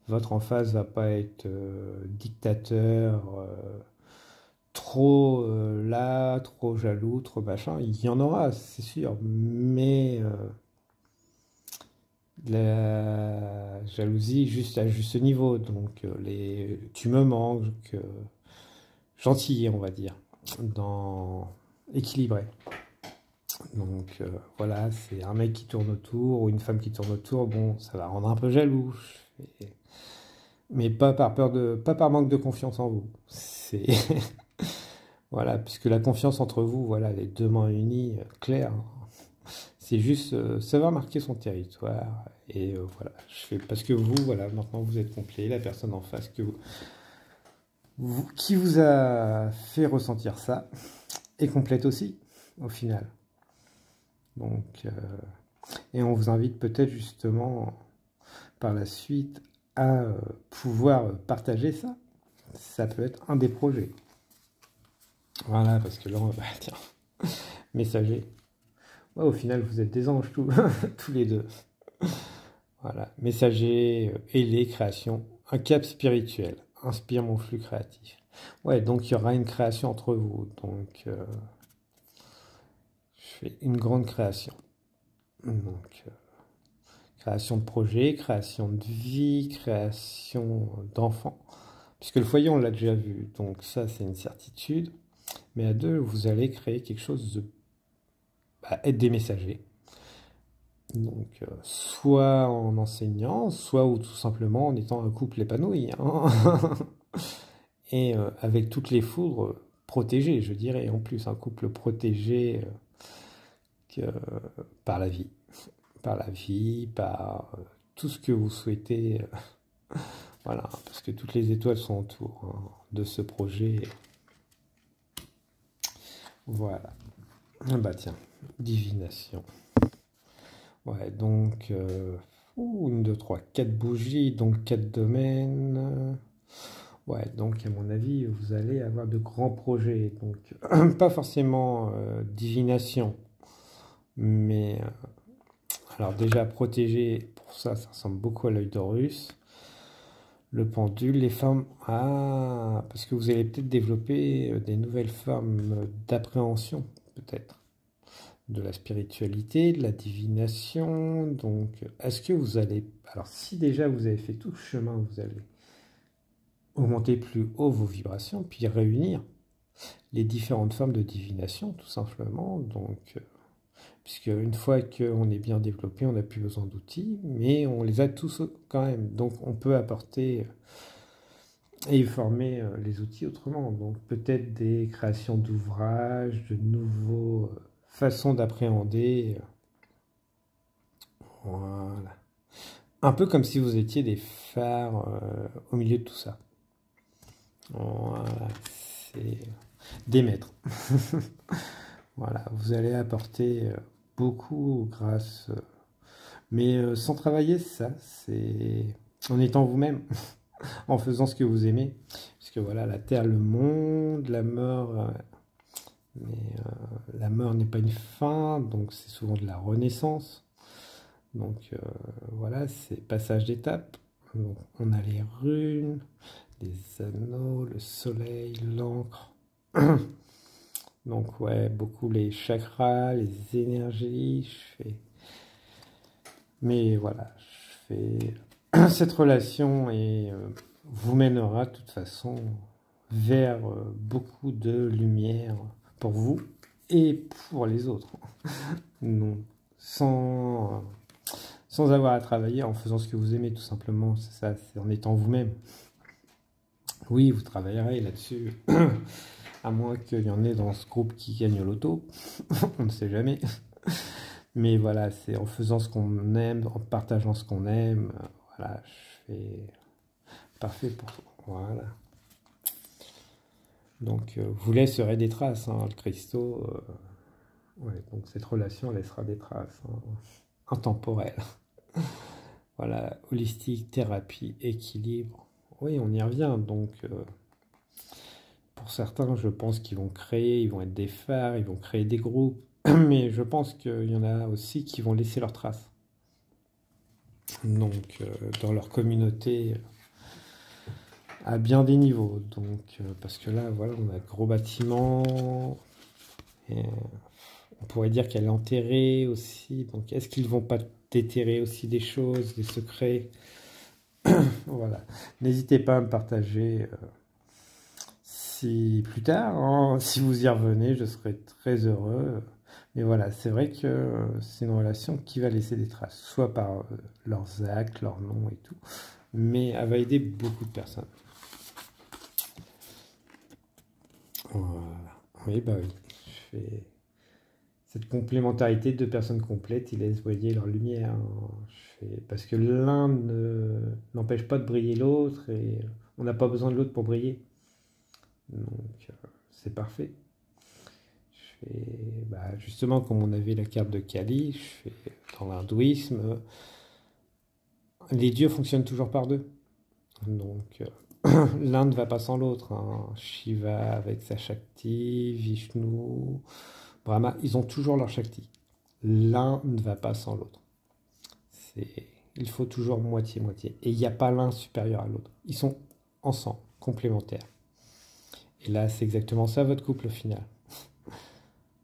Votre en face va pas être dictateur, trop là, trop jaloux, trop machin. Il y en aura, c'est sûr. Mais la jalousie juste à juste niveau. Donc tu me manques, gentil, on va dire, dans équilibré. Donc voilà, c'est un mec qui tourne autour ou une femme qui tourne autour. Bon, ça va rendre un peu jaloux. Et- Mais pas par manque de confiance en vous. C'est voilà, puisque la confiance entre vous, voilà, les deux mains unies, claires. C'est juste savoir marquer son territoire. Et voilà, je fais parce que vous, voilà, maintenant vous êtes complet. La personne en face qui vous a fait ressentir ça est complète aussi, au final. Donc, et on vous invite peut-être justement par la suite à pouvoir partager ça. Ça peut être un des projets. Voilà, parce que là, bah, tiens, messager. Ouais, au final, vous êtes des anges tous, tous les deux. Voilà, messager, ailé, création, un cap spirituel, inspire mon flux créatif. Ouais, donc il y aura une création entre vous. Donc, je fais une grande création. Donc, création de projet, création de vie, création d'enfants. Puisque le foyer, on l'a déjà vu. Donc, ça, c'est une certitude. Mais à deux, vous allez créer quelque chose de être des messagers. Donc, soit en enseignant, soit ou tout simplement en étant un couple épanoui, hein. Et avec toutes les foudres protégées, je dirais, en plus, un couple protégé par la vie, par tout ce que vous souhaitez, voilà, parce que toutes les étoiles sont autour hein, de ce projet. Voilà. Ah bah tiens, divination. Ouais, donc, 1, 2, 3, 4 bougies, donc 4 domaines. Ouais, donc à mon avis, vous allez avoir de grands projets. Donc, pas forcément divination, mais alors déjà protégé, pour ça ressemble beaucoup à l'œil d'Horus. Le pendule, les formes. Ah, parce que vous allez peut-être développer des nouvelles formes d'appréhension, peut-être. De la spiritualité, de la divination. Donc, est-ce que vous allez. Alors, si déjà vous avez fait tout le chemin, vous allez augmenter plus haut vos vibrations, puis réunir les différentes formes de divination, tout simplement. Donc, puisque une fois qu'on est bien développé, on n'a plus besoin d'outils, mais on les a tous quand même. Donc, on peut apporter et former les outils autrement. Donc, peut-être des créations d'ouvrages, de nouveaux façons d'appréhender. Voilà. Un peu comme si vous étiez des phares au milieu de tout ça. Voilà, c'est des maîtres. Voilà, vous allez apporter beaucoup grâce, mais sans travailler ça, c'est en étant vous-même, en faisant ce que vous aimez, parce que voilà, la terre, le monde, la mort, mais la mort n'est pas une fin, donc c'est souvent de la renaissance. Donc voilà, c'est passage d'étape. Donc, on a les runes, les anneaux, le soleil, l'encre. Donc ouais, beaucoup les chakras, les énergies, je fais. Mais voilà, je fais cette relation et vous mènera de toute façon vers beaucoup de lumière pour vous et pour les autres. Donc, sans avoir à travailler, en faisant ce que vous aimez tout simplement, c'est ça, c'est en étant vous-même. Oui, vous travaillerez là-dessus. À moins qu'il y en ait dans ce groupe qui gagne au loto, on ne sait jamais. Mais voilà, c'est en faisant ce qu'on aime, en partageant ce qu'on aime. Voilà, je fais parfait pour toi. Voilà. Donc, vous laisserez des traces, hein, le Christo. Ouais, donc cette relation laissera des traces hein, intemporelles. Voilà, holistique, thérapie, équilibre. Oui, on y revient. Donc, pour certains, je pense qu'ils vont créer, ils vont être des phares, ils vont créer des groupes. Mais je pense qu'il y en a aussi qui vont laisser leurs traces. Donc, dans leur communauté, à bien des niveaux. Donc, parce que là, voilà, on a de gros bâtiments. Et on pourrait dire qu'elle est enterrée aussi. Donc, est-ce qu'ils vont pas déterrer aussi des choses, des secrets? Voilà. N'hésitez pas à me partager si plus tard, hein, si vous y revenez, je serai très heureux. Mais voilà, c'est vrai que c'est une relation qui va laisser des traces, soit par leurs actes, leurs noms et tout, mais elle va aider beaucoup de personnes. Voilà. Oui, bah oui. Je fais cette complémentarité de personnes complètes, ils laissent briller leur lumière. Parce que l'un n'empêche pas de briller l'autre et on n'a pas besoin de l'autre pour briller. Donc c'est parfait. Bah, justement, comme on avait la carte de Kali, dans l'hindouisme, les dieux fonctionnent toujours par deux. Donc l'un ne va pas sans l'autre, hein. Shiva avec sa Shakti, Vishnu, Brahma, ils ont toujours leur Shakti. L'un ne va pas sans l'autre. Il faut toujours moitié-moitié. Et il n'y a pas l'un supérieur à l'autre. Ils sont ensemble, complémentaires. Et là, c'est exactement ça votre couple au final.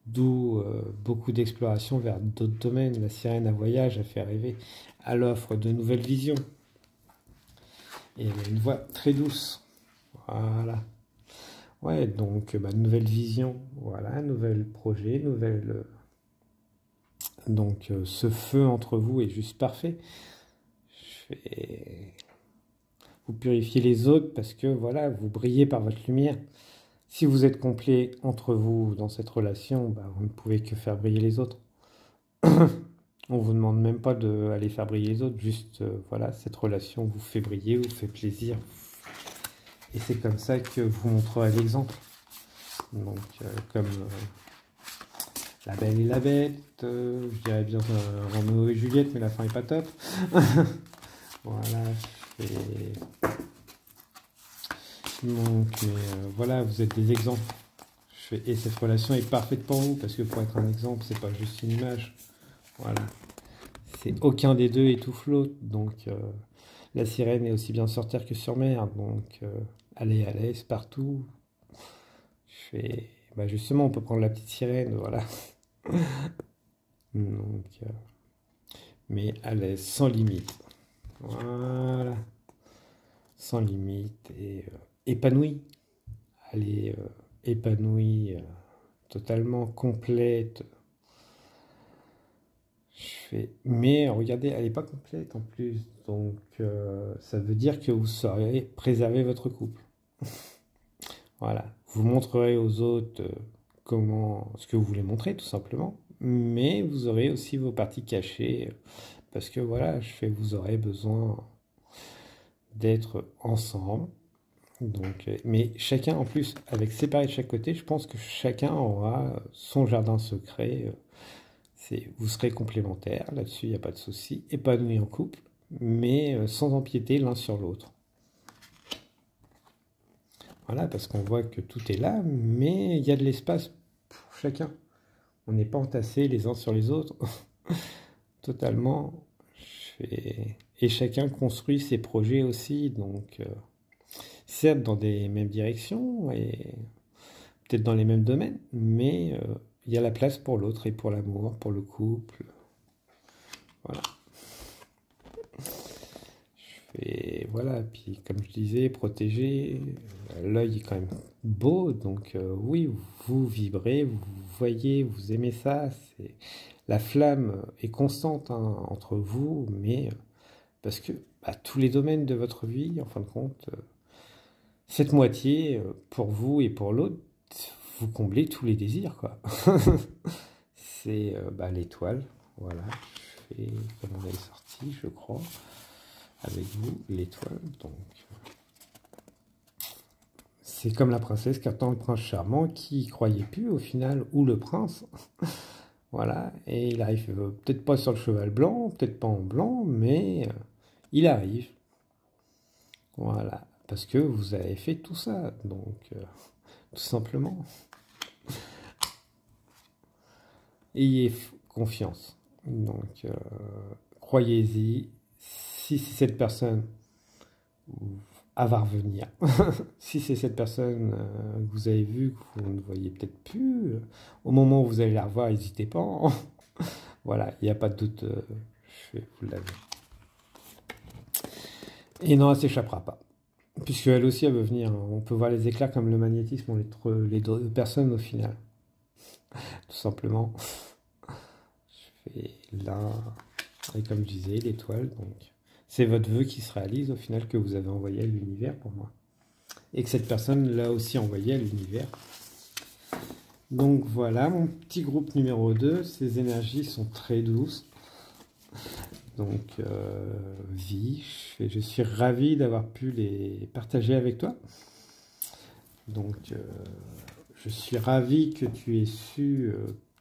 D'où beaucoup d'exploration vers d'autres domaines. La sirène à voyage a fait rêver. Elle offre de nouvelles visions. Et elle a une voix très douce. Voilà. Ouais, donc, nouvelle vision. Voilà, nouvel projet, nouvelle... Donc, ce feu entre vous est juste parfait. Vous purifiez les autres parce que, voilà, vous brillez par votre lumière. Si vous êtes complet entre vous dans cette relation, vous ne pouvez que faire briller les autres. On vous demande même pas d'aller faire briller les autres, juste voilà, cette relation vous fait briller, vous fait plaisir. Et c'est comme ça que vous montrerez l'exemple. Donc comme La Belle et la Bête, je dirais bien Roméo et Juliette, mais la fin est pas top. Voilà, donc, voilà, vous êtes des exemples. Et cette relation est parfaite pour vous, parce que pour être un exemple, c'est pas juste une image. Voilà. C'est aucun des deux étouffe l'autre. Donc, la sirène est aussi bien sur terre que sur mer. Donc, allez à l'aise partout. Justement, on peut prendre la petite sirène, voilà. Donc, mais à l'aise, sans limite. Voilà. Sans limite et épanouie. Elle est épanouie, totalement complète. Mais regardez, elle n'est pas complète en plus. Donc, ça veut dire que vous saurez préserver votre couple. Voilà. Vous montrerez aux autres ce que vous voulez montrer, tout simplement. Mais vous aurez aussi vos parties cachées. Parce que voilà, vous aurez besoin d'être ensemble. Donc, mais chacun, en plus, avec séparé de chaque côté, je pense que chacun aura son jardin secret. Vous serez complémentaires, là-dessus, il n'y a pas de souci. Épanouis en couple, mais sans empiéter l'un sur l'autre. Voilà, parce qu'on voit que tout est là, mais il y a de l'espace pour chacun. On n'est pas entassés les uns sur les autres. Totalement. Et chacun construit ses projets aussi, donc... certes dans des mêmes directions et peut-être dans les mêmes domaines, mais il y a la place pour l'autre et pour l'amour, pour le couple. Voilà. Voilà, puis comme je disais, protéger, l'œil est quand même beau, donc oui, vous vibrez, vous voyez, vous aimez ça, la flamme est constante entre vous, mais parce que tous les domaines de votre vie, en fin de compte, cette moitié, pour vous et pour l'autre, vous comblez tous les désirs, quoi. C'est l'étoile, voilà. Comme on est sorti, je crois, avec vous, l'étoile. Donc, c'est comme la princesse qui attend le prince charmant qui croyait plus au final, ou le prince. Voilà, et il arrive peut-être pas sur le cheval blanc, peut-être pas en blanc, mais il arrive. Voilà. Parce que vous avez fait tout ça, donc tout simplement. Ayez confiance. Donc, croyez-y. Si c'est cette personne, elle va revenir. Si c'est cette personne que vous avez vue, que vous ne voyez peut-être plus, au moment où vous allez la revoir, n'hésitez pas. Voilà, il n'y a pas de doute. Vous l'avez. Et non, elle ne s'échappera pas. Puisqu'elle aussi, elle veut venir. On peut voir les éclairs comme le magnétisme entre les deux personnes au final. Tout simplement. Et là, et comme je disais, l'étoile, donc c'est votre vœu qui se réalise au final que vous avez envoyé à l'univers pour moi. Et que cette personne l'a aussi envoyé à l'univers. Donc voilà, mon petit groupe numéro 2, ces énergies sont très douces. Donc, vie, je suis ravi d'avoir pu les partager avec toi. Donc, je suis ravi que tu aies su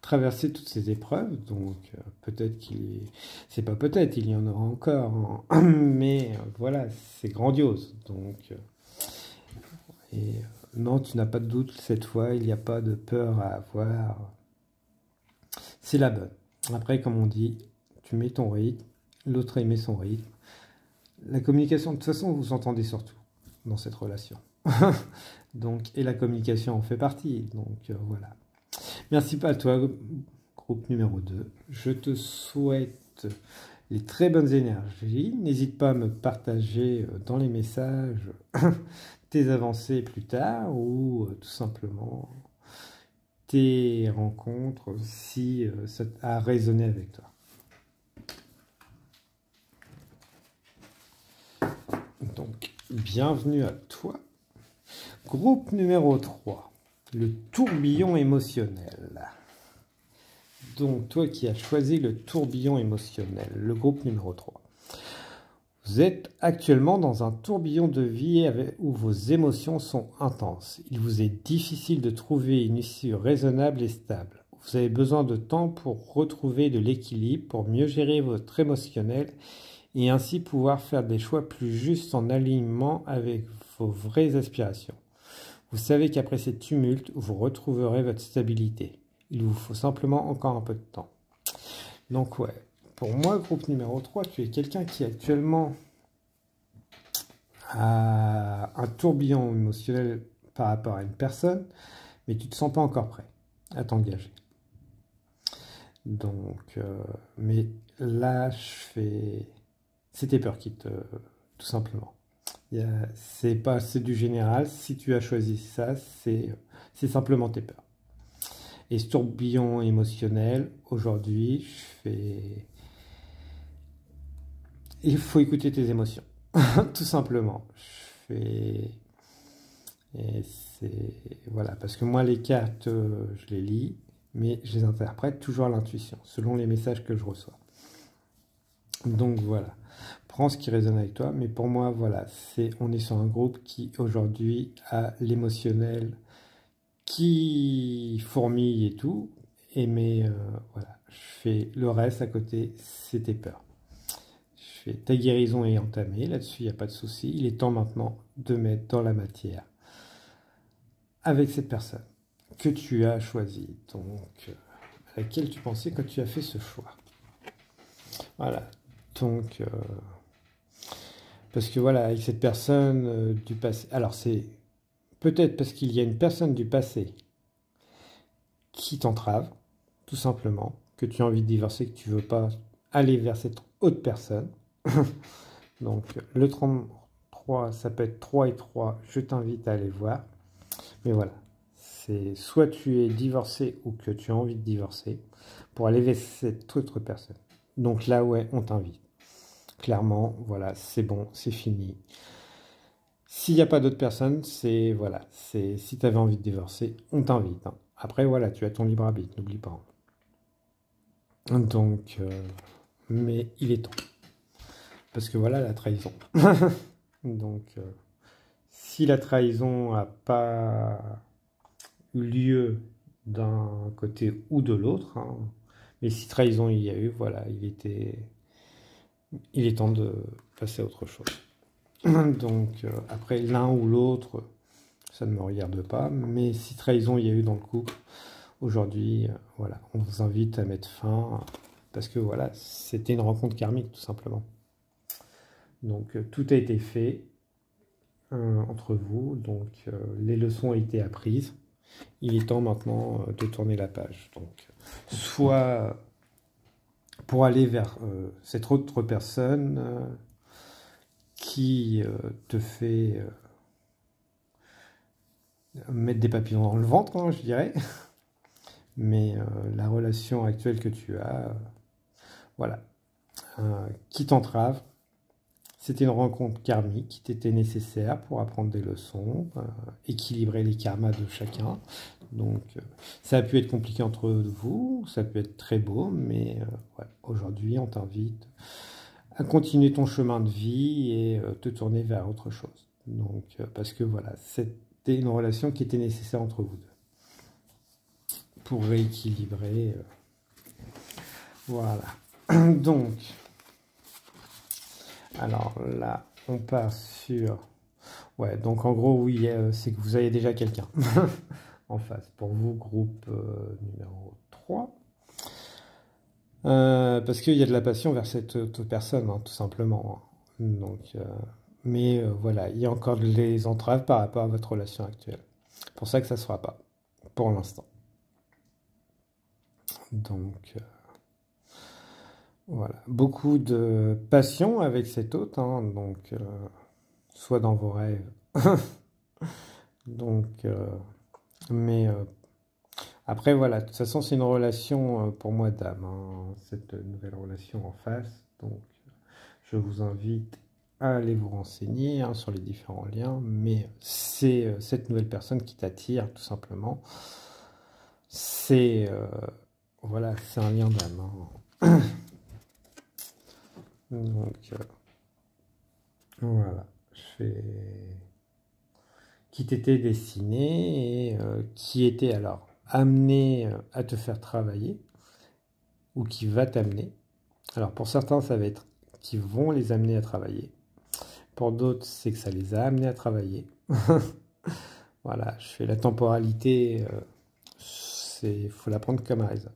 traverser toutes ces épreuves. Donc, peut-être c'est pas peut-être, il y en aura encore. Hein. Mais voilà, c'est grandiose. Donc, non, tu n'as pas de doute cette fois, il n'y a pas de peur à avoir. C'est la bonne. Après, comme on dit, tu mets ton rythme, l'autre met son rythme. La communication, de toute façon, vous entendez surtout dans cette relation. Donc, et la communication en fait partie. Donc, voilà. Merci à toi, groupe numéro 2. Je te souhaite les très bonnes énergies. N'hésite pas à me partager dans les messages tes avancées plus tard ou tout simplement tes rencontres si ça a résonné avec toi. Donc, bienvenue à toi. Groupe numéro 3, le tourbillon émotionnel. Donc, toi qui as choisi le tourbillon émotionnel, le groupe numéro 3. Vous êtes actuellement dans un tourbillon de vie où vos émotions sont intenses. Il vous est difficile de trouver une issue raisonnable et stable. Vous avez besoin de temps pour retrouver de l'équilibre, pour mieux gérer votre émotionnel et ainsi pouvoir faire des choix plus justes en alignement avec vos vraies aspirations. Vous savez qu'après ces tumultes, vous retrouverez votre stabilité. Il vous faut simplement encore un peu de temps. Donc ouais, pour moi, groupe numéro 3, tu es quelqu'un qui actuellement a un tourbillon émotionnel par rapport à une personne, mais tu ne te sens pas encore prêt à t'engager. Donc, mais là, c'est tes peurs qui te... Tout simplement. C'est du général. Si tu as choisi ça, c'est simplement tes peurs. Et ce tourbillon émotionnel, aujourd'hui, il faut écouter tes émotions. Tout simplement. Voilà, parce que moi, les cartes, je les lis, mais je les interprète toujours à l'intuition, selon les messages que je reçois. Donc voilà, prends ce qui résonne avec toi, mais pour moi, voilà, on est sur un groupe qui aujourd'hui a l'émotionnel qui fourmille et tout, mais voilà, je fais le reste à côté, c'est tes peurs. Ta guérison est entamée, là-dessus il n'y a pas de souci, il est temps maintenant de mettre dans la matière avec cette personne que tu as choisie, donc à laquelle tu pensais quand tu as fait ce choix. Voilà, donc parce que voilà, avec cette personne du passé, alors c'est peut-être parce qu'il y a une personne du passé qui t'entrave, tout simplement, que tu as envie de divorcer, que tu ne veux pas aller vers cette autre personne. Donc le 33, ça peut être 3 et 3, je t'invite à aller voir. Mais voilà, c'est soit tu es divorcé ou que tu as envie de divorcer pour aller vers cette autre personne. Donc là, ouais, on t'invite. Clairement, voilà, c'est bon, c'est fini. S'il n'y a pas d'autres personnes, si tu avais envie de divorcer, on t'invite. Hein. Après, voilà, tu as ton libre arbitre, n'oublie pas. Donc, mais il est temps. Parce que voilà la trahison. Donc, si la trahison n'a pas eu lieu d'un côté ou de l'autre, hein, mais si trahison il y a eu, voilà, il est temps de passer à autre chose. Donc, après, l'un ou l'autre, ça ne me regarde pas, mais si trahison il y a eu dans le couple, aujourd'hui, voilà, on vous invite à mettre fin, parce que voilà, c'était une rencontre karmique, tout simplement. Donc, tout a été fait entre vous, donc les leçons ont été apprises. Il est temps maintenant de tourner la page. Donc, soit pour aller vers cette autre personne qui te fait mettre des papillons dans le ventre, hein, je dirais. Mais la relation actuelle que tu as, voilà, qui t'entrave. C'était une rencontre karmique qui t'était nécessaire pour apprendre des leçons, équilibrer les karmas de chacun. Donc, ça a pu être compliqué entre vous, ça peut être très beau, mais ouais, aujourd'hui, on t'invite à continuer ton chemin de vie et te tourner vers autre chose. Donc, parce que voilà, c'était une relation qui était nécessaire entre vous deux pour rééquilibrer. Voilà. Donc, alors là, on passe sur... Ouais, donc en gros, oui, c'est que vous avez déjà quelqu'un en face. Pour vous, groupe numéro 3. Parce qu'il y a de la passion vers cette autre personne, hein, tout simplement. Donc, mais voilà, il y a encore des entraves par rapport à votre relation actuelle. C'est pour ça que ça ne se fera pas, pour l'instant. Donc, voilà. Beaucoup de passion avec cet autre, hein, donc, soit dans vos rêves. Donc, mais après, voilà, de toute façon, c'est une relation pour moi d'âme, hein, cette nouvelle relation en face. Donc, je vous invite à aller vous renseigner hein, sur les différents liens, mais c'est cette nouvelle personne qui t'attire, tout simplement. C'est voilà, c'est un lien d'âme. Hein. Donc, voilà, je fais qui t'était destiné et qui était alors amené à te faire travailler ou qui va t'amener. Alors pour certains, ça va être qui vont les amener à travailler. Pour d'autres, c'est que ça les a amenés à travailler. Voilà, je fais la temporalité, faut la prendre comme un raison.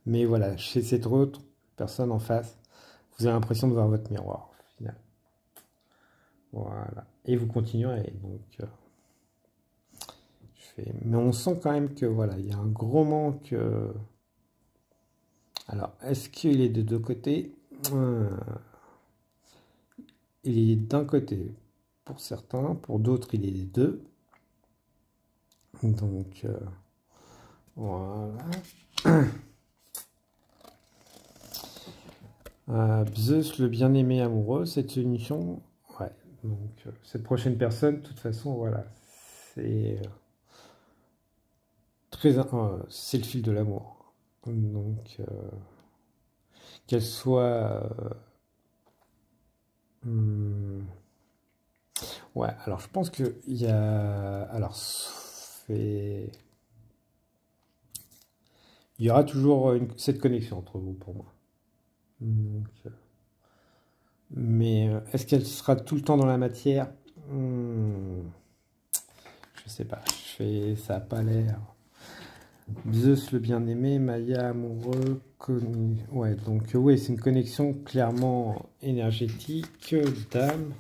Mais voilà, chez cette autre personne en face, vous avez l'impression de voir votre miroir au final. Voilà, et vous continuerez. Donc, mais on sent quand même que voilà, il y a un gros manque. Alors, est-ce qu'il est de deux côtés? Il est d'un côté pour certains, pour d'autres, il est des deux. Donc, voilà. Zeus, le bien-aimé amoureux, cette union. Ouais, donc, cette prochaine personne, de toute façon, voilà, c'est c'est le fil de l'amour. Donc, qu'elle soit. Ouais, alors je pense qu'il y a. Alors, il y aura toujours cette connexion entre vous pour moi. Donc, mais est-ce qu'elle sera tout le temps dans la matière? Je sais pas. Ça n'a pas l'air. Zeus le bien-aimé, Maya amoureux, connu. Ouais, donc ouais, c'est une connexion clairement énergétique d'âme.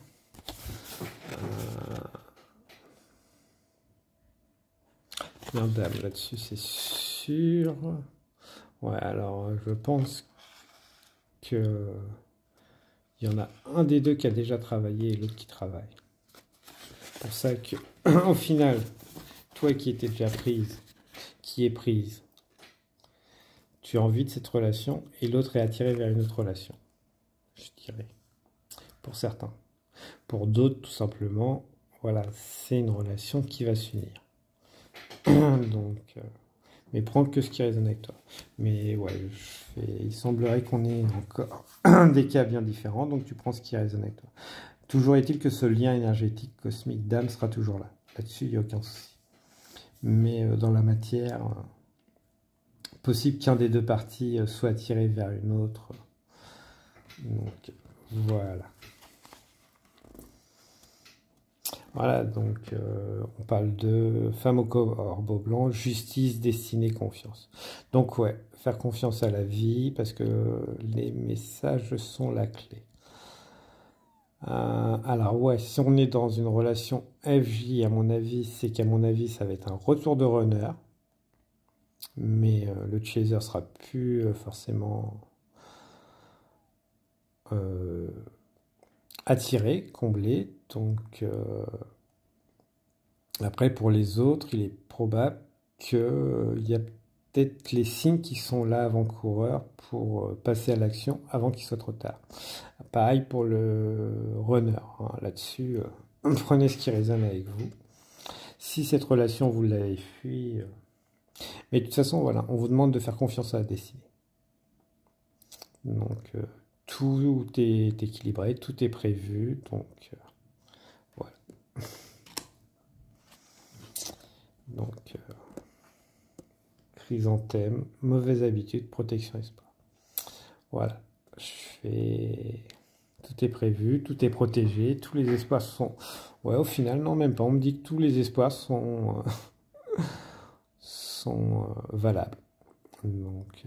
Bien d'âme là-dessus, c'est sûr. Ouais, alors je pense que il y en a un des deux qui a déjà travaillé et l'autre qui travaille. C'est pour ça que, au final, toi qui étais déjà prise, qui est prise, tu as envie de cette relation et l'autre est attiré vers une autre relation, je dirais, pour certains. Pour d'autres, tout simplement, voilà, c'est une relation qui va s'unir. Donc, mais prends que ce qui résonne avec toi. Mais ouais, il semblerait qu'on ait encore des cas bien différents, donc tu prends ce qui résonne avec toi. Toujours est-il que ce lien énergétique cosmique d'âme sera toujours là. Là-dessus, il n'y a aucun souci. Mais dans la matière, possible qu'un des deux parties soit attiré vers une autre. Donc, voilà. Voilà, donc on parle de femme au corbeau blanc, justice, destinée, confiance. Donc ouais, faire confiance à la vie parce que les messages sont la clé. Alors ouais, si on est dans une relation FJ, à mon avis, c'est qu'à mon avis, ça va être un retour de runner. Mais le chaser sera plus forcément attiré, comblé. Donc après, pour les autres, il est probable qu'il y a peut-être les signes qui sont là avant-coureurs pour passer à l'action avant qu'il soit trop tard. Pareil pour le runner, hein. Là-dessus, prenez ce qui résonne avec vous. Si cette relation, vous l'avez fui... Mais de toute façon, voilà, on vous demande de faire confiance à la destinée. Donc, tout est équilibré, tout est prévu. Donc, voilà. Donc, chrysanthème, mauvaise habitude, protection, espoir. Voilà. Je fais... Tout est prévu, tout est protégé, tous les espoirs sont... Ouais, au final, non, même pas. On me dit que tous les espoirs sont, sont valables. Donc,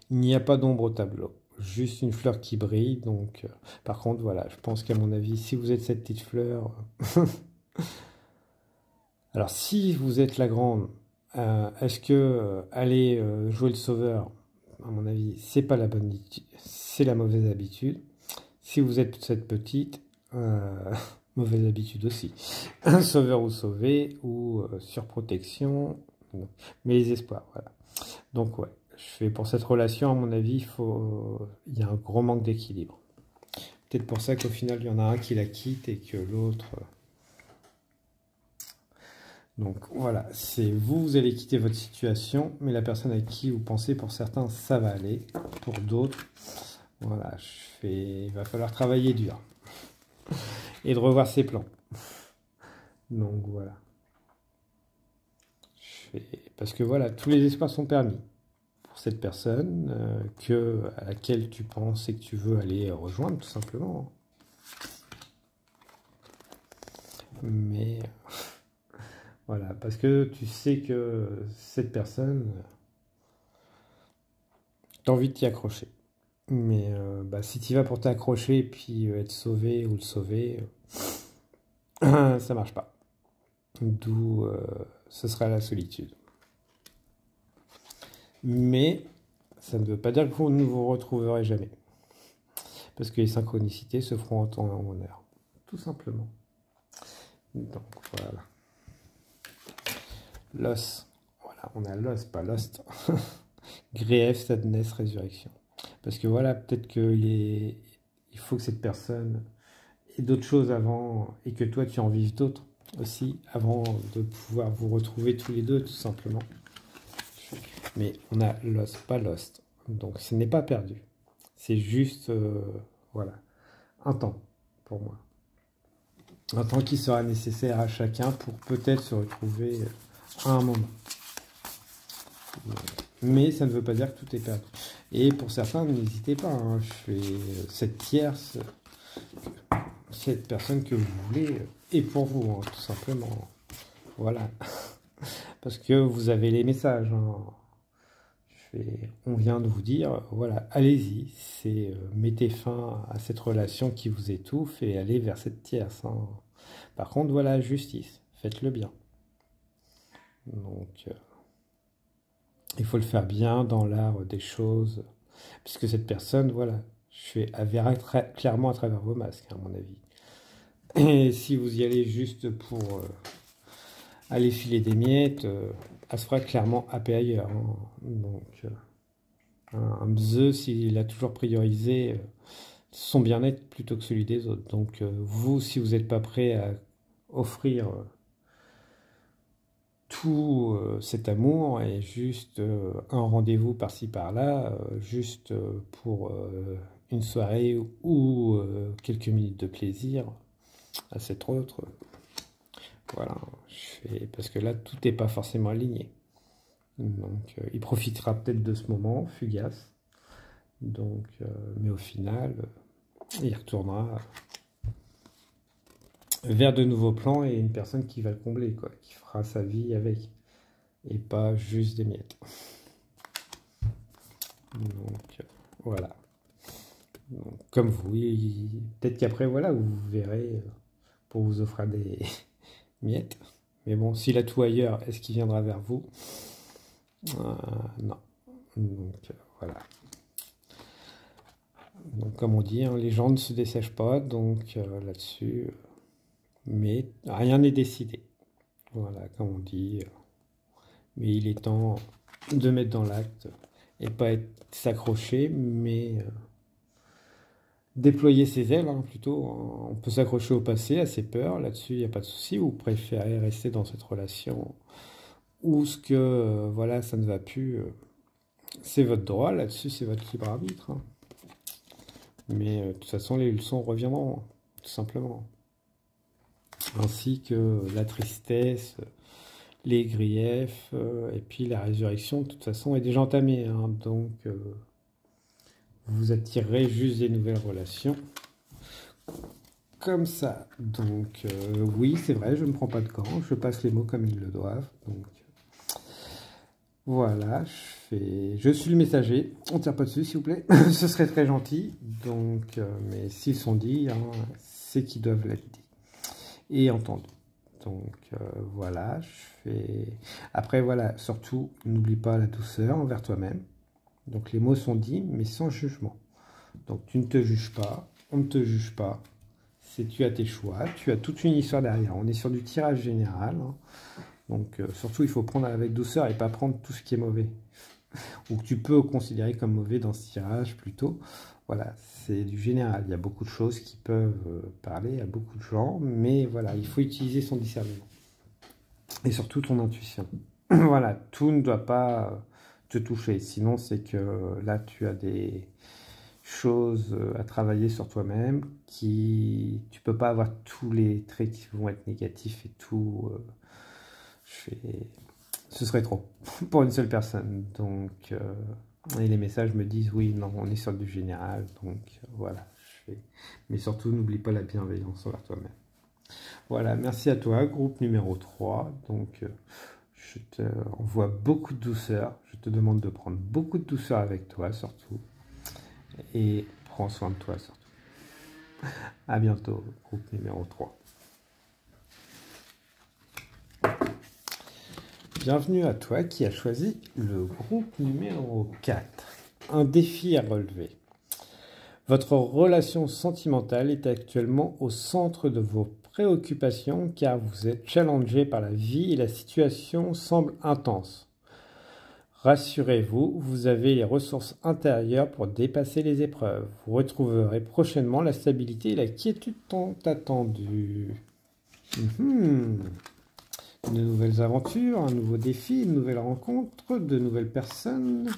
il n'y a pas d'ombre au tableau. Juste une fleur qui brille. Donc, par contre, voilà, je pense qu'à mon avis, si vous êtes cette petite fleur... Alors, si vous êtes la grande, est-ce que aller jouer le sauveur, à mon avis, c'est pas la bonne habitude, c'est la mauvaise habitude. Si vous êtes cette petite, mauvaise habitude aussi. Un sauveur ou sauvé, ou surprotection, mais les espoirs, voilà. Donc ouais, je fais pour cette relation, à mon avis, il y a un gros manque d'équilibre. Peut-être pour ça qu'au final, il y en a un qui la quitte et que l'autre... Donc voilà, c'est vous, vous allez quitter votre situation, mais la personne avec qui vous pensez, pour certains, ça va aller. Pour d'autres, voilà, il va falloir travailler dur. Et de revoir ses plans. Donc voilà. Parce que voilà, tous les espoirs sont permis pour cette personne à laquelle tu penses et que tu veux aller rejoindre, tout simplement. Mais... Voilà, parce que tu sais que cette personne, tu as envie de t'y accrocher. Mais si tu vas pour t'accrocher et puis être sauvé ou le sauver, ça marche pas. D'où ce sera la solitude. Mais ça ne veut pas dire que vous ne vous retrouverez jamais. Parce que les synchronicités se feront en temps et en heure. Tout simplement. Donc voilà. Loss. Voilà, on a Loss, pas Lost. Grief, sadness, résurrection. Parce que voilà, peut-être qu'il faut que cette personne ait d'autres choses avant et que toi tu en vives d'autres aussi avant de pouvoir vous retrouver tous les deux, tout simplement. Mais on a Lost, pas Lost. Donc ce n'est pas perdu. C'est juste, voilà, un temps pour moi. Un temps qui sera nécessaire à chacun pour peut-être se retrouver à un moment. Mais ça ne veut pas dire que tout est perdu. Et pour certains, n'hésitez pas, hein, je fais cette tierce, cette personne que vous voulez, et pour vous, hein, tout simplement. Voilà. Parce que vous avez les messages. Hein. On vient de vous dire, voilà, allez-y, mettez fin à cette relation qui vous étouffe et allez vers cette tierce. Hein. Par contre, voilà, justice, faites-le bien. Donc, il faut le faire bien dans l'art des choses, puisque cette personne, voilà, elle verra clairement à travers vos masques, à mon avis. Et si vous y allez juste pour aller filer des miettes, elle se fera clairement happer ailleurs. Hein. Donc, un bzeux, s'il a toujours priorisé son bien-être plutôt que celui des autres. Donc, vous, si vous n'êtes pas prêt à offrir tout cet amour et juste un rendez-vous par-ci par-là, juste pour une soirée ou quelques minutes de plaisir à cet autre. Voilà, parce que là, tout n'est pas forcément aligné. Donc, il profitera peut-être de ce moment fugace. Donc, mais au final, il retournera vers de nouveaux plans et une personne qui va le combler, quoi, qui fera sa vie avec, et pas juste des miettes. Donc, voilà. Donc, comme vous, peut-être qu'après, voilà, vous verrez pour vous offrir des miettes. Mais bon, s'il a tout ailleurs, est-ce qu'il viendra vers vous? Non. Donc, voilà. Donc, comme on dit, hein, les gens ne se dessèchent pas, donc là-dessus, mais rien n'est décidé. Voilà, comme on dit, Mais il est temps de mettre dans l'acte et pas s'accrocher, mais déployer ses ailes, hein, plutôt. On peut s'accrocher au passé, à ses peurs, là-dessus, il n'y a pas de souci. Ou préférez rester dans cette relation où ce que, voilà, ça ne va plus, c'est votre droit, là-dessus, c'est votre libre arbitre. Hein. Mais de toute façon, les leçons reviendront, tout simplement. Ainsi que la tristesse, les griefs, et puis la résurrection, de toute façon, est déjà entamée. Hein, donc, vous attirerez juste des nouvelles relations. Comme ça. Donc, oui, c'est vrai, je ne prends pas de gants, je passe les mots comme ils le doivent. Donc, voilà, je suis le messager. On ne tire pas dessus, s'il vous plaît. Ce serait très gentil. Donc, mais s'ils sont dits, hein, c'est qu'ils doivent l'être dit et entendu. Donc, voilà, Après, voilà, surtout, n'oublie pas la douceur envers toi-même. Donc, les mots sont dits, mais sans jugement. Donc, tu ne te juges pas, on ne te juge pas. Tu as tes choix, tu as toute une histoire derrière. On est sur du tirage général. Hein. Donc, surtout, il faut prendre avec douceur et pas prendre tout ce qui est mauvais. Ou que tu peux considérer comme mauvais dans ce tirage, plutôt. Voilà, c'est du général. Il y a beaucoup de choses qui peuvent parler à beaucoup de gens. Mais voilà, il faut utiliser son discernement. Et surtout ton intuition. Voilà, tout ne doit pas te toucher. Sinon, c'est que là, tu as des choses à travailler sur toi-même, tu peux pas avoir tous les traits qui vont être négatifs et tout. Ce serait trop pour une seule personne. Donc, et les messages me disent oui, non, on est sur du général. Donc, voilà. Mais surtout, n'oublie pas la bienveillance envers toi-même. Voilà, merci à toi, groupe numéro 3. Donc, je te envoie beaucoup de douceur. Je te demande de prendre beaucoup de douceur avec toi, surtout. Et prends soin de toi, surtout. À bientôt, groupe numéro 3. Bienvenue à toi qui as choisi le groupe numéro 4. Un défi à relever. Votre relation sentimentale est actuellement au centre de vos préoccupations car vous êtes challengé par la vie et la situation semble intense. Rassurez-vous, vous avez les ressources intérieures pour dépasser les épreuves. Vous retrouverez prochainement la stabilité et la quiétude tant attendues. De nouvelles aventures, un nouveau défi, une nouvelle rencontre, de nouvelles personnes.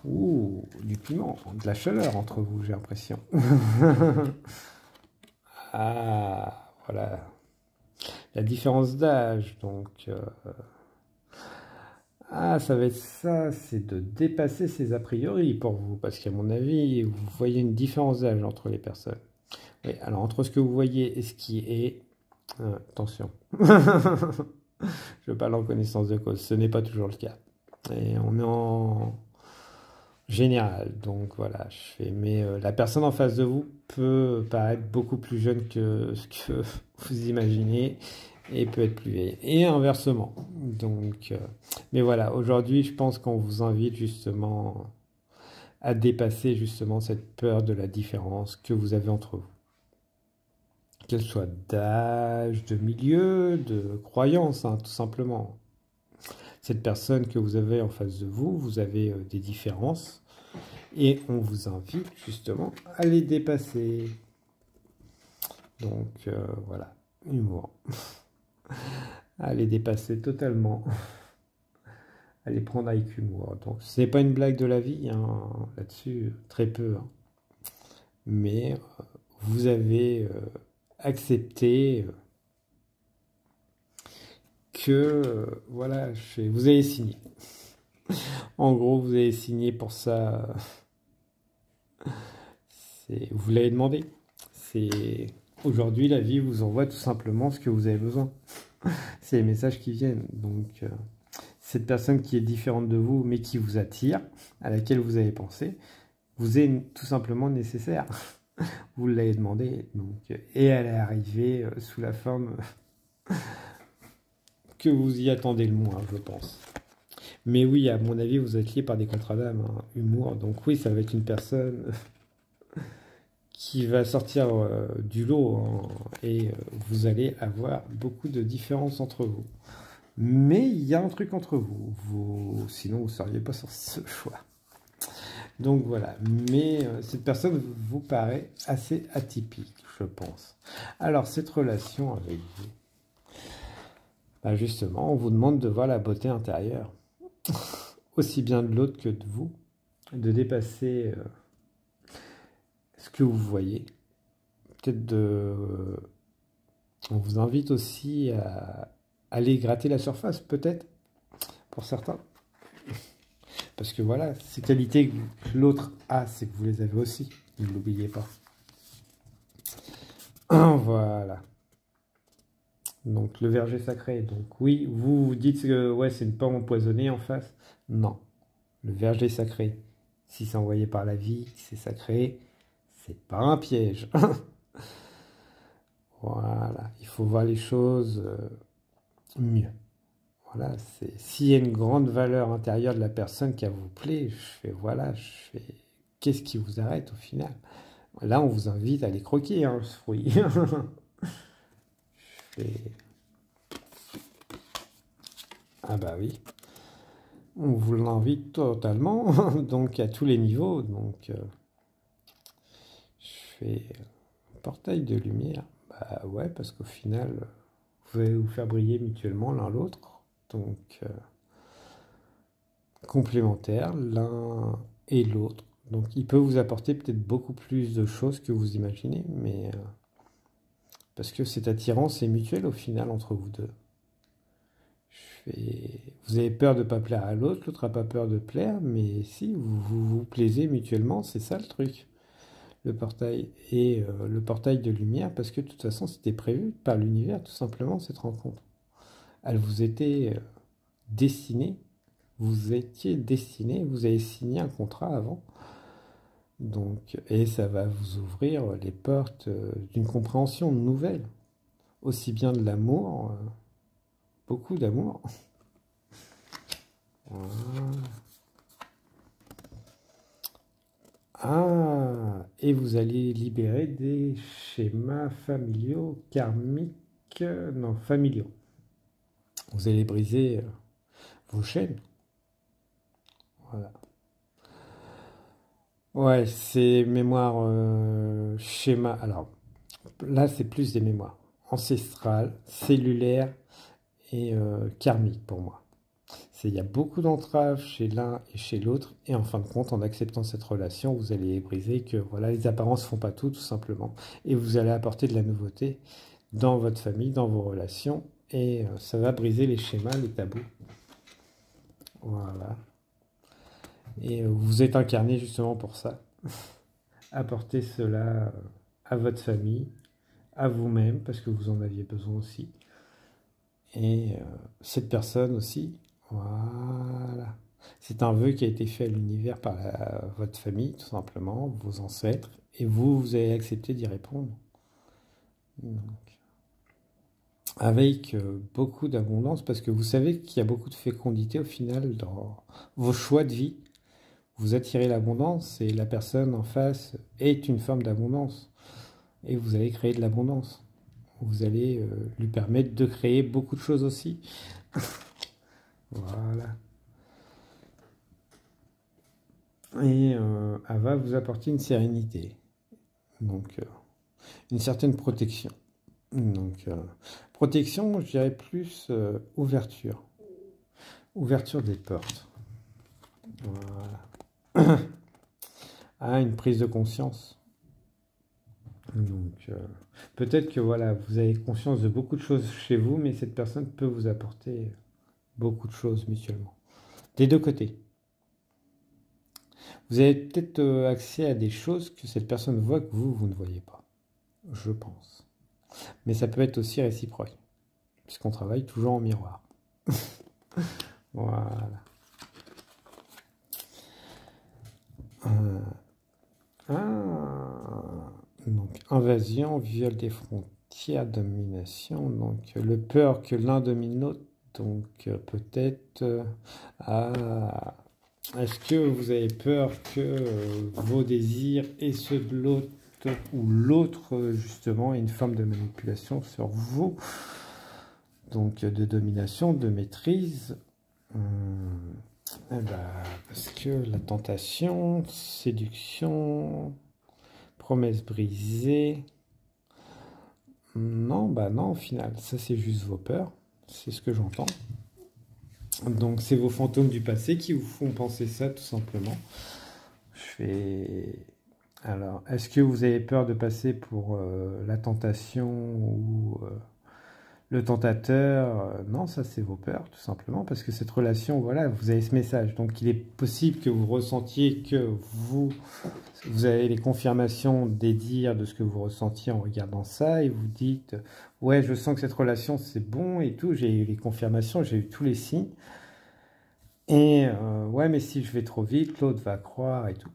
Ouh, du piment, de la chaleur entre vous, j'ai l'impression. Ah, voilà. La différence d'âge, donc... Ah, ça va être ça, c'est de dépasser ses a priori pour vous, parce qu'à mon avis, vous voyez une différence d'âge entre les personnes. Oui, alors entre ce que vous voyez et ce qui est... attention. Je parle en connaissance de cause, ce n'est pas toujours le cas. Et on est en général, donc voilà, mais la personne en face de vous peut paraître beaucoup plus jeune que ce que vous imaginez, et peut être plus vieille. Et inversement. Donc, mais voilà, aujourd'hui, je pense qu'on vous invite justement à dépasser justement cette peur de la différence que vous avez entre vous. Qu'elle soit d'âge, de milieu, de croyance, hein, tout simplement. Cette personne que vous avez en face de vous, vous avez des différences et on vous invite justement à les dépasser. Donc, voilà, humour. À les dépasser totalement, à les prendre avec humour. Donc, ce n'est pas une blague de la vie, hein, là-dessus, très peu. Hein. Mais vous avez accepté que, voilà, vous avez signé. En gros, vous avez signé pour ça. Vous l'avez demandé. Aujourd'hui, la vie vous envoie tout simplement ce que vous avez besoin. C'est les messages qui viennent. Donc, cette personne qui est différente de vous, mais qui vous attire, à laquelle vous avez pensé, vous est tout simplement nécessaire. Vous l'avez demandé. Donc, et elle est arrivée sous la forme que vous y attendez le moins, je pense. Mais oui, à mon avis, vous êtes lié par des contrats d'âme, hein, humour. Donc oui, ça va être une personne qui va sortir du lot, hein, et vous allez avoir beaucoup de différences entre vous. Mais il y a un truc entre vous. Sinon, vous ne seriez pas sur ce choix. Donc voilà, mais cette personne vous paraît assez atypique, je pense. Alors, cette relation avec vous, bah justement, on vous demande de voir la beauté intérieure, aussi bien de l'autre que de vous, de dépasser ce que vous voyez. Peut-être on vous invite aussi à aller gratter la surface, peut-être, pour certains. Parce que voilà, ces qualités que l'autre a, c'est que vous les avez aussi. Ne l'oubliez pas. Voilà. Donc le verger sacré. Donc oui, vous dites que ouais, c'est une pomme empoisonnée en face. Non. Le verger sacré, si c'est envoyé par la vie, c'est sacré, c'est pas un piège. Voilà. Il faut voir les choses mieux. Voilà, s'il y a une grande valeur intérieure de la personne qui vous plaît, qu'est-ce qui vous arrête au final? Là, on vous invite à aller croquer, hein, ce fruit. Ah bah oui, on vous l'invite totalement, donc à tous les niveaux. Donc, je fais portail de lumière. Bah ouais, parce qu'au final, vous allez vous faire briller mutuellement l'un l'autre. Donc, complémentaires, l'un et l'autre. Donc il peut vous apporter peut-être beaucoup plus de choses que vous imaginez, mais parce que cette attirance est mutuelle au final entre vous deux. Vous avez peur de ne pas plaire à l'autre, l'autre n'a pas peur de plaire, mais si, vous plaisez mutuellement, c'est ça le truc. Le portail et le portail de lumière, parce que de toute façon c'était prévu par l'univers, tout simplement, cette rencontre. Elle vous était destinée, vous étiez destiné, vous avez signé un contrat avant. Donc, et ça va vous ouvrir les portes d'une compréhension nouvelle, aussi bien de l'amour, beaucoup d'amour. Ah, et vous allez libérer des schémas familiaux, karmiques, non, familiaux. Vous allez briser vos chaînes. Voilà. Ouais, c'est mémoire schéma. Alors, là, c'est plus des mémoires ancestrales, cellulaires et karmiques pour moi. Il y a beaucoup d'entraves chez l'un et chez l'autre, et en fin de compte, en acceptant cette relation, vous allez briser que voilà, les apparences font pas tout simplement, et vous allez apporter de la nouveauté dans votre famille, dans vos relations, et ça va briser les schémas, les tabous. Voilà. Et vous êtes incarné justement pour ça. Apporter cela à votre famille, à vous-même, parce que vous en aviez besoin aussi. Et cette personne aussi, voilà. C'est un vœu qui a été fait à l'univers par votre famille, tout simplement, vos ancêtres, et vous avez accepté d'y répondre. Donc, avec beaucoup d'abondance, parce que vous savez qu'il y a beaucoup de fécondité au final dans vos choix de vie. Vous attirez l'abondance et la personne en face est une forme d'abondance. Et vous allez créer de l'abondance. Vous allez lui permettre de créer beaucoup de choses aussi. Voilà. Et elle va vous apporter une sérénité. Donc, une certaine protection. Donc, protection, je dirais plus ouverture. Ouverture des portes. Voilà. Ah, une prise de conscience. Donc, peut-être que voilà, vous avez conscience de beaucoup de choses chez vous, mais cette personne peut vous apporter beaucoup de choses mutuellement. Des deux côtés. Vous avez peut-être accès à des choses que cette personne voit que vous ne voyez pas. Je pense. Mais ça peut être aussi réciproque, puisqu'on travaille toujours en miroir. Voilà. Donc, invasion, viol des frontières, domination. Donc, le peur que l'un domine l'autre. Donc, peut-être... est-ce que vous avez peur que vos désirs et ceux de l'autre, ou l'autre, justement, ait une forme de manipulation sur vous? Donc de domination, de maîtrise. Eh ben, parce que la tentation, séduction, promesse brisée. Non, bah non, au final, ça c'est juste vos peurs. C'est ce que j'entends. Donc c'est vos fantômes du passé qui vous font penser ça, tout simplement. Je fais... Alors, est-ce que vous avez peur de passer pour la tentation ou le tentateur? Non, ça c'est vos peurs, tout simplement, parce que cette relation, voilà, vous avez ce message. Donc il est possible que vous ressentiez que vous avez les confirmations des dires de ce que vous ressentiez en regardant ça, et vous dites, ouais, je sens que cette relation c'est bon et tout, j'ai eu les confirmations, j'ai eu tous les signes. Et ouais, mais si je vais trop vite, l'autre va croire et tout.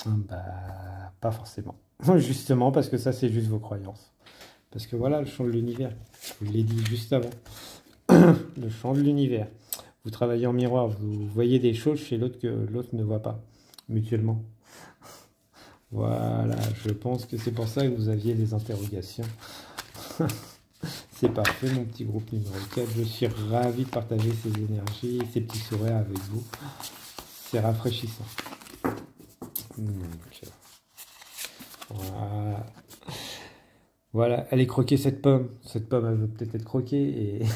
Bah, pas forcément. Justement, parce que ça, c'est juste vos croyances. Parce que voilà, le champ de l'univers. Je vous l'ai dit juste avant. Le champ de l'univers. Vous travaillez en miroir, vous voyez des choses chez l'autre que l'autre ne voit pas, mutuellement. Voilà, je pense que c'est pour ça que vous aviez des interrogations. C'est parfait, mon petit groupe numéro 4. Je suis ravi de partager ces énergies, ces petits sourires avec vous. C'est rafraîchissant. Donc, voilà. Voilà, allez croquer cette pomme. Cette pomme, elle veut peut-être être croquée. Et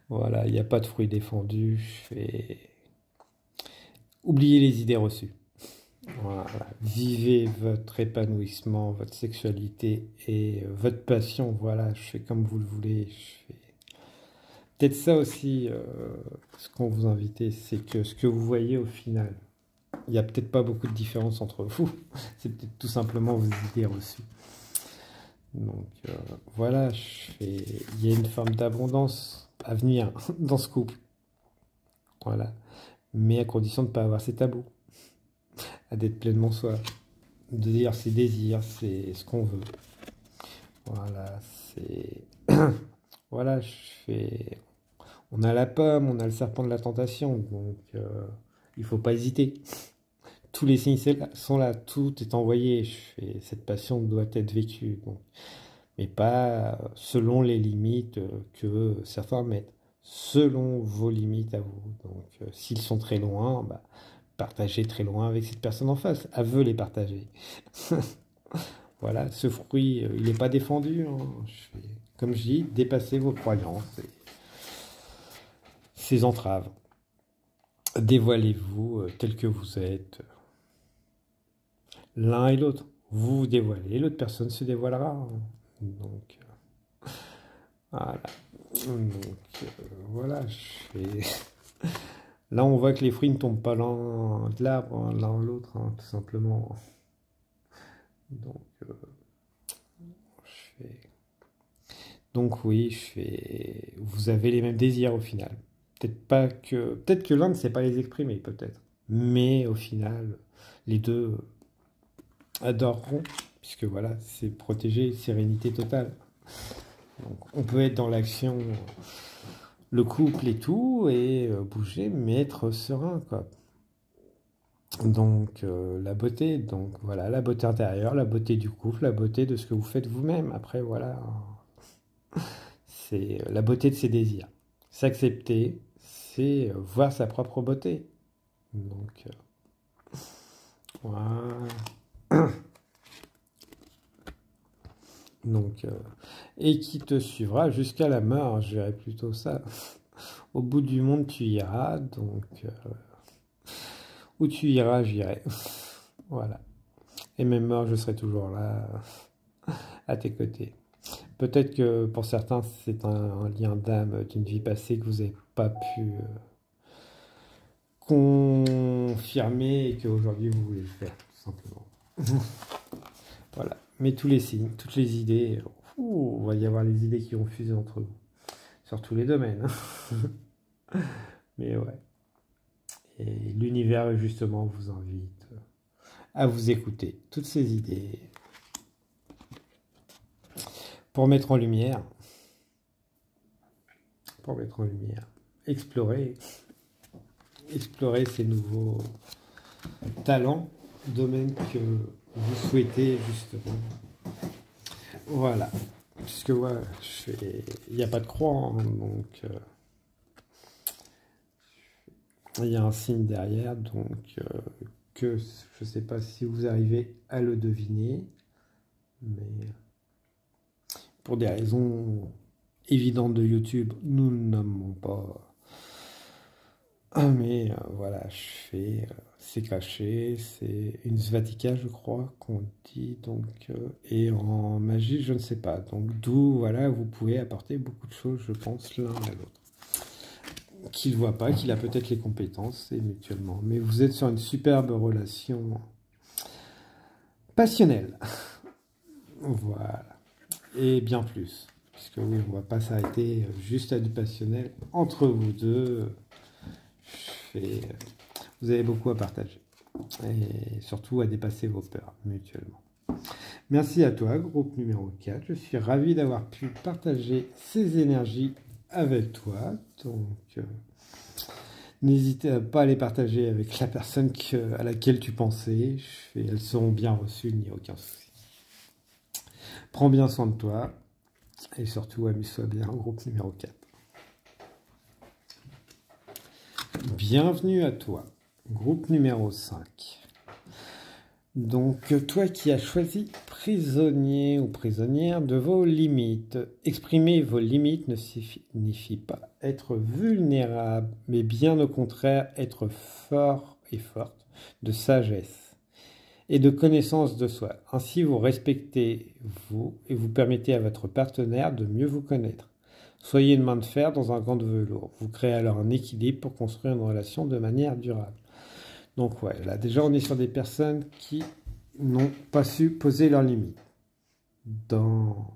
voilà, il n'y a pas de fruits défendus. Oubliez les idées reçues. Voilà. Vivez votre épanouissement, votre sexualité et votre passion. Voilà, je fais comme vous le voulez. Je fais... Peut-être ça aussi, ce qu'on vous invitait, c'est que ce que vous voyez au final, il n'y a peut-être pas beaucoup de différence entre vous. C'est peut-être tout simplement vos idées reçues. Donc voilà, il y a une forme d'abondance à venir dans ce couple. Voilà. Mais à condition de ne pas avoir ces tabous. À d'être pleinement soi. De dire ses désirs, c'est ce qu'on veut. Voilà, c'est... Voilà, on a la pomme, on a le serpent de la tentation, donc il faut pas hésiter. Tous les signes sont là, tout est envoyé. Cette passion doit être vécue, donc. Mais pas selon les limites que certains mettent, selon vos limites à vous. Donc s'ils sont très loin, bah, partagez très loin avec cette personne en face, à vous les partager. Voilà, ce fruit, il n'est pas défendu. Hein. Comme je dis, dépassez vos croyances et ces entraves. Dévoilez-vous tel que vous êtes, l'un et l'autre. Vous vous dévoilez, l'autre personne se dévoilera. Hein. Donc, voilà. Donc, voilà, Là, on voit que les fruits ne tombent pas l'un de l'arbre, hein, l'un l'autre, hein, tout simplement. Donc, Donc oui, vous avez les mêmes désirs au final. Peut-être que l'un ne sait pas les exprimer, peut-être. Mais au final, les deux adoreront, puisque voilà, c'est protégé, sérénité totale. Donc, on peut être dans l'action, le couple et tout, et bouger, mais être serein, quoi. Donc, la beauté, donc voilà, la beauté intérieure, la beauté du couple, la beauté de ce que vous faites vous-même. Après, voilà, c'est la beauté de ses désirs. S'accepter, c'est voir sa propre beauté. Donc, voilà. Donc, et qui te suivra jusqu'à la mort, je dirais plutôt ça. Au bout du monde, tu iras, donc où tu iras, j'irai. Voilà. Et même mort, je serai toujours là, à tes côtés. Peut-être que pour certains, c'est un lien d'âme d'une vie passée que vous n'avez pas pu confirmer et qu'aujourd'hui vous voulez le faire, tout simplement. Voilà. Mais tous les signes, toutes les idées, il va y avoir les idées qui vont fuser entre vous. Sur tous les domaines. Mais ouais. Et l'univers, justement, vous invite à vous écouter toutes ces idées pour mettre en lumière, explorer ces nouveaux talents, domaines que vous souhaitez justement. Voilà. puisque ouais, il n'y a pas de croix, hein, donc il y a un signe derrière, donc que je ne sais pas si vous arrivez à le deviner, mais pour des raisons évidentes de YouTube, nous ne nommons pas. Mais voilà, c'est caché, c'est une svatika, je crois, qu'on dit, donc, et en magie, je ne sais pas. Donc, d'où, voilà, vous pouvez apporter beaucoup de choses, je pense, l'un à l'autre. Qu'il ne voit pas, qu'il a peut-être les compétences, et mutuellement. Mais vous êtes sur une superbe relation passionnelle. Voilà. Et bien plus. Puisque oui, on ne va pas s'arrêter juste à du passionnel entre vous deux. Vous avez beaucoup à partager et surtout à dépasser vos peurs mutuellement. Merci à toi, groupe numéro 4. Je suis ravi d'avoir pu partager ces énergies avec toi. Donc, n'hésitez pas à les partager avec la personne à laquelle tu pensais. Elles seront bien reçues, il n'y a aucun souci. Prends bien soin de toi et surtout amuse-toi bien, groupe numéro 4. Bienvenue à toi, groupe numéro 5. Donc, toi qui as choisi prisonnier ou prisonnière de vos limites. Exprimer vos limites ne signifie pas être vulnérable, mais bien au contraire être fort et forte de sagesse et de connaissance de soi. Ainsi, vous respectez vous et vous permettez à votre partenaire de mieux vous connaître. Soyez une main de fer dans un gant de velours. Vous créez alors un équilibre pour construire une relation de manière durable. Donc ouais, là déjà on est sur des personnes qui n'ont pas su poser leurs limites dans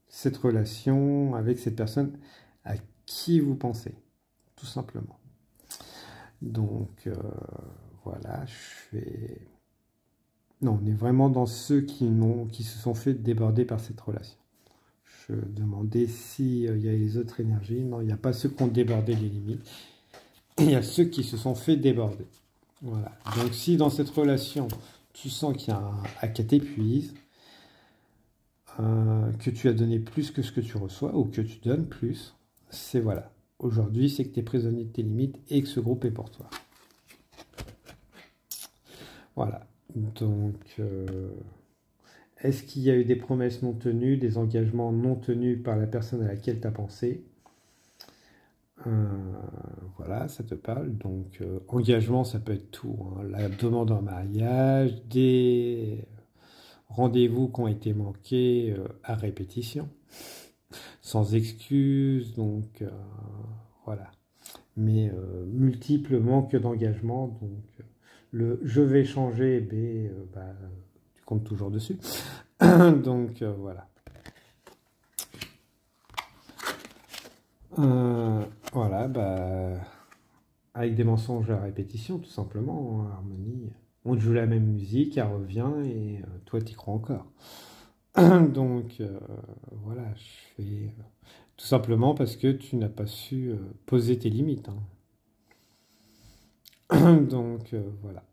cette relation avec cette personne à qui vous pensez, tout simplement. Donc voilà, non, on est vraiment dans ceux qui se sont fait déborder par cette relation. Je demandais s'il y a les autres énergies. Non, il n'y a pas ceux qui ont débordé les limites. Il y a ceux qui se sont fait déborder. Voilà. Donc si dans cette relation, tu sens qu'il y a un à qui t'épuise, que tu as donné plus que ce que tu reçois, ou que tu donnes plus, c'est voilà. Aujourd'hui, c'est que tu es prisonnier de tes limites et que ce groupe est pour toi. Voilà. Donc, est-ce qu'il y a eu des promesses non tenues, des engagements non tenus par la personne à laquelle tu as pensé? Voilà, ça te parle. Donc, engagement, ça peut être tout, hein. La demande en mariage, des rendez-vous qui ont été manqués à répétition, sans excuse, donc voilà. Mais multiples manques d'engagement, donc le je vais changer, tu comptes toujours dessus. Donc voilà. Voilà, avec des mensonges à répétition, tout simplement, en harmonie. On te joue la même musique, elle revient et toi, t'y crois encore. Donc, voilà, je fais tout simplement parce que tu n'as pas su poser tes limites. Hein. Donc, voilà.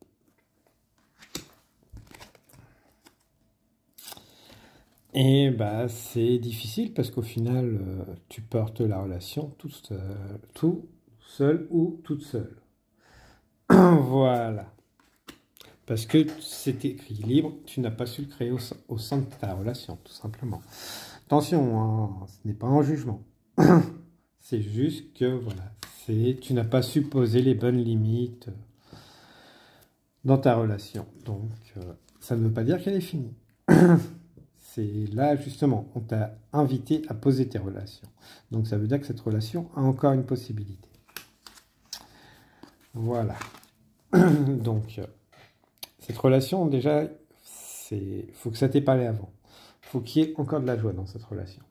Et c'est difficile parce qu'au final, tu portes la relation tout seul ou toute seule. Voilà. Parce que cet équilibre, tu n'as pas su le créer au sein de ta relation, tout simplement. Attention, hein, ce n'est pas un jugement. C'est juste que, voilà, tu n'as pas su poser les bonnes limites dans ta relation. Donc, ça ne veut pas dire qu'elle est finie. C'est là, justement, on t'a invité à poser tes relations. Donc, ça veut dire que cette relation a encore une possibilité. Voilà. Donc, cette relation, déjà, faut que ça t'ait parlé avant. Faut qu'il y ait encore de la joie dans cette relation.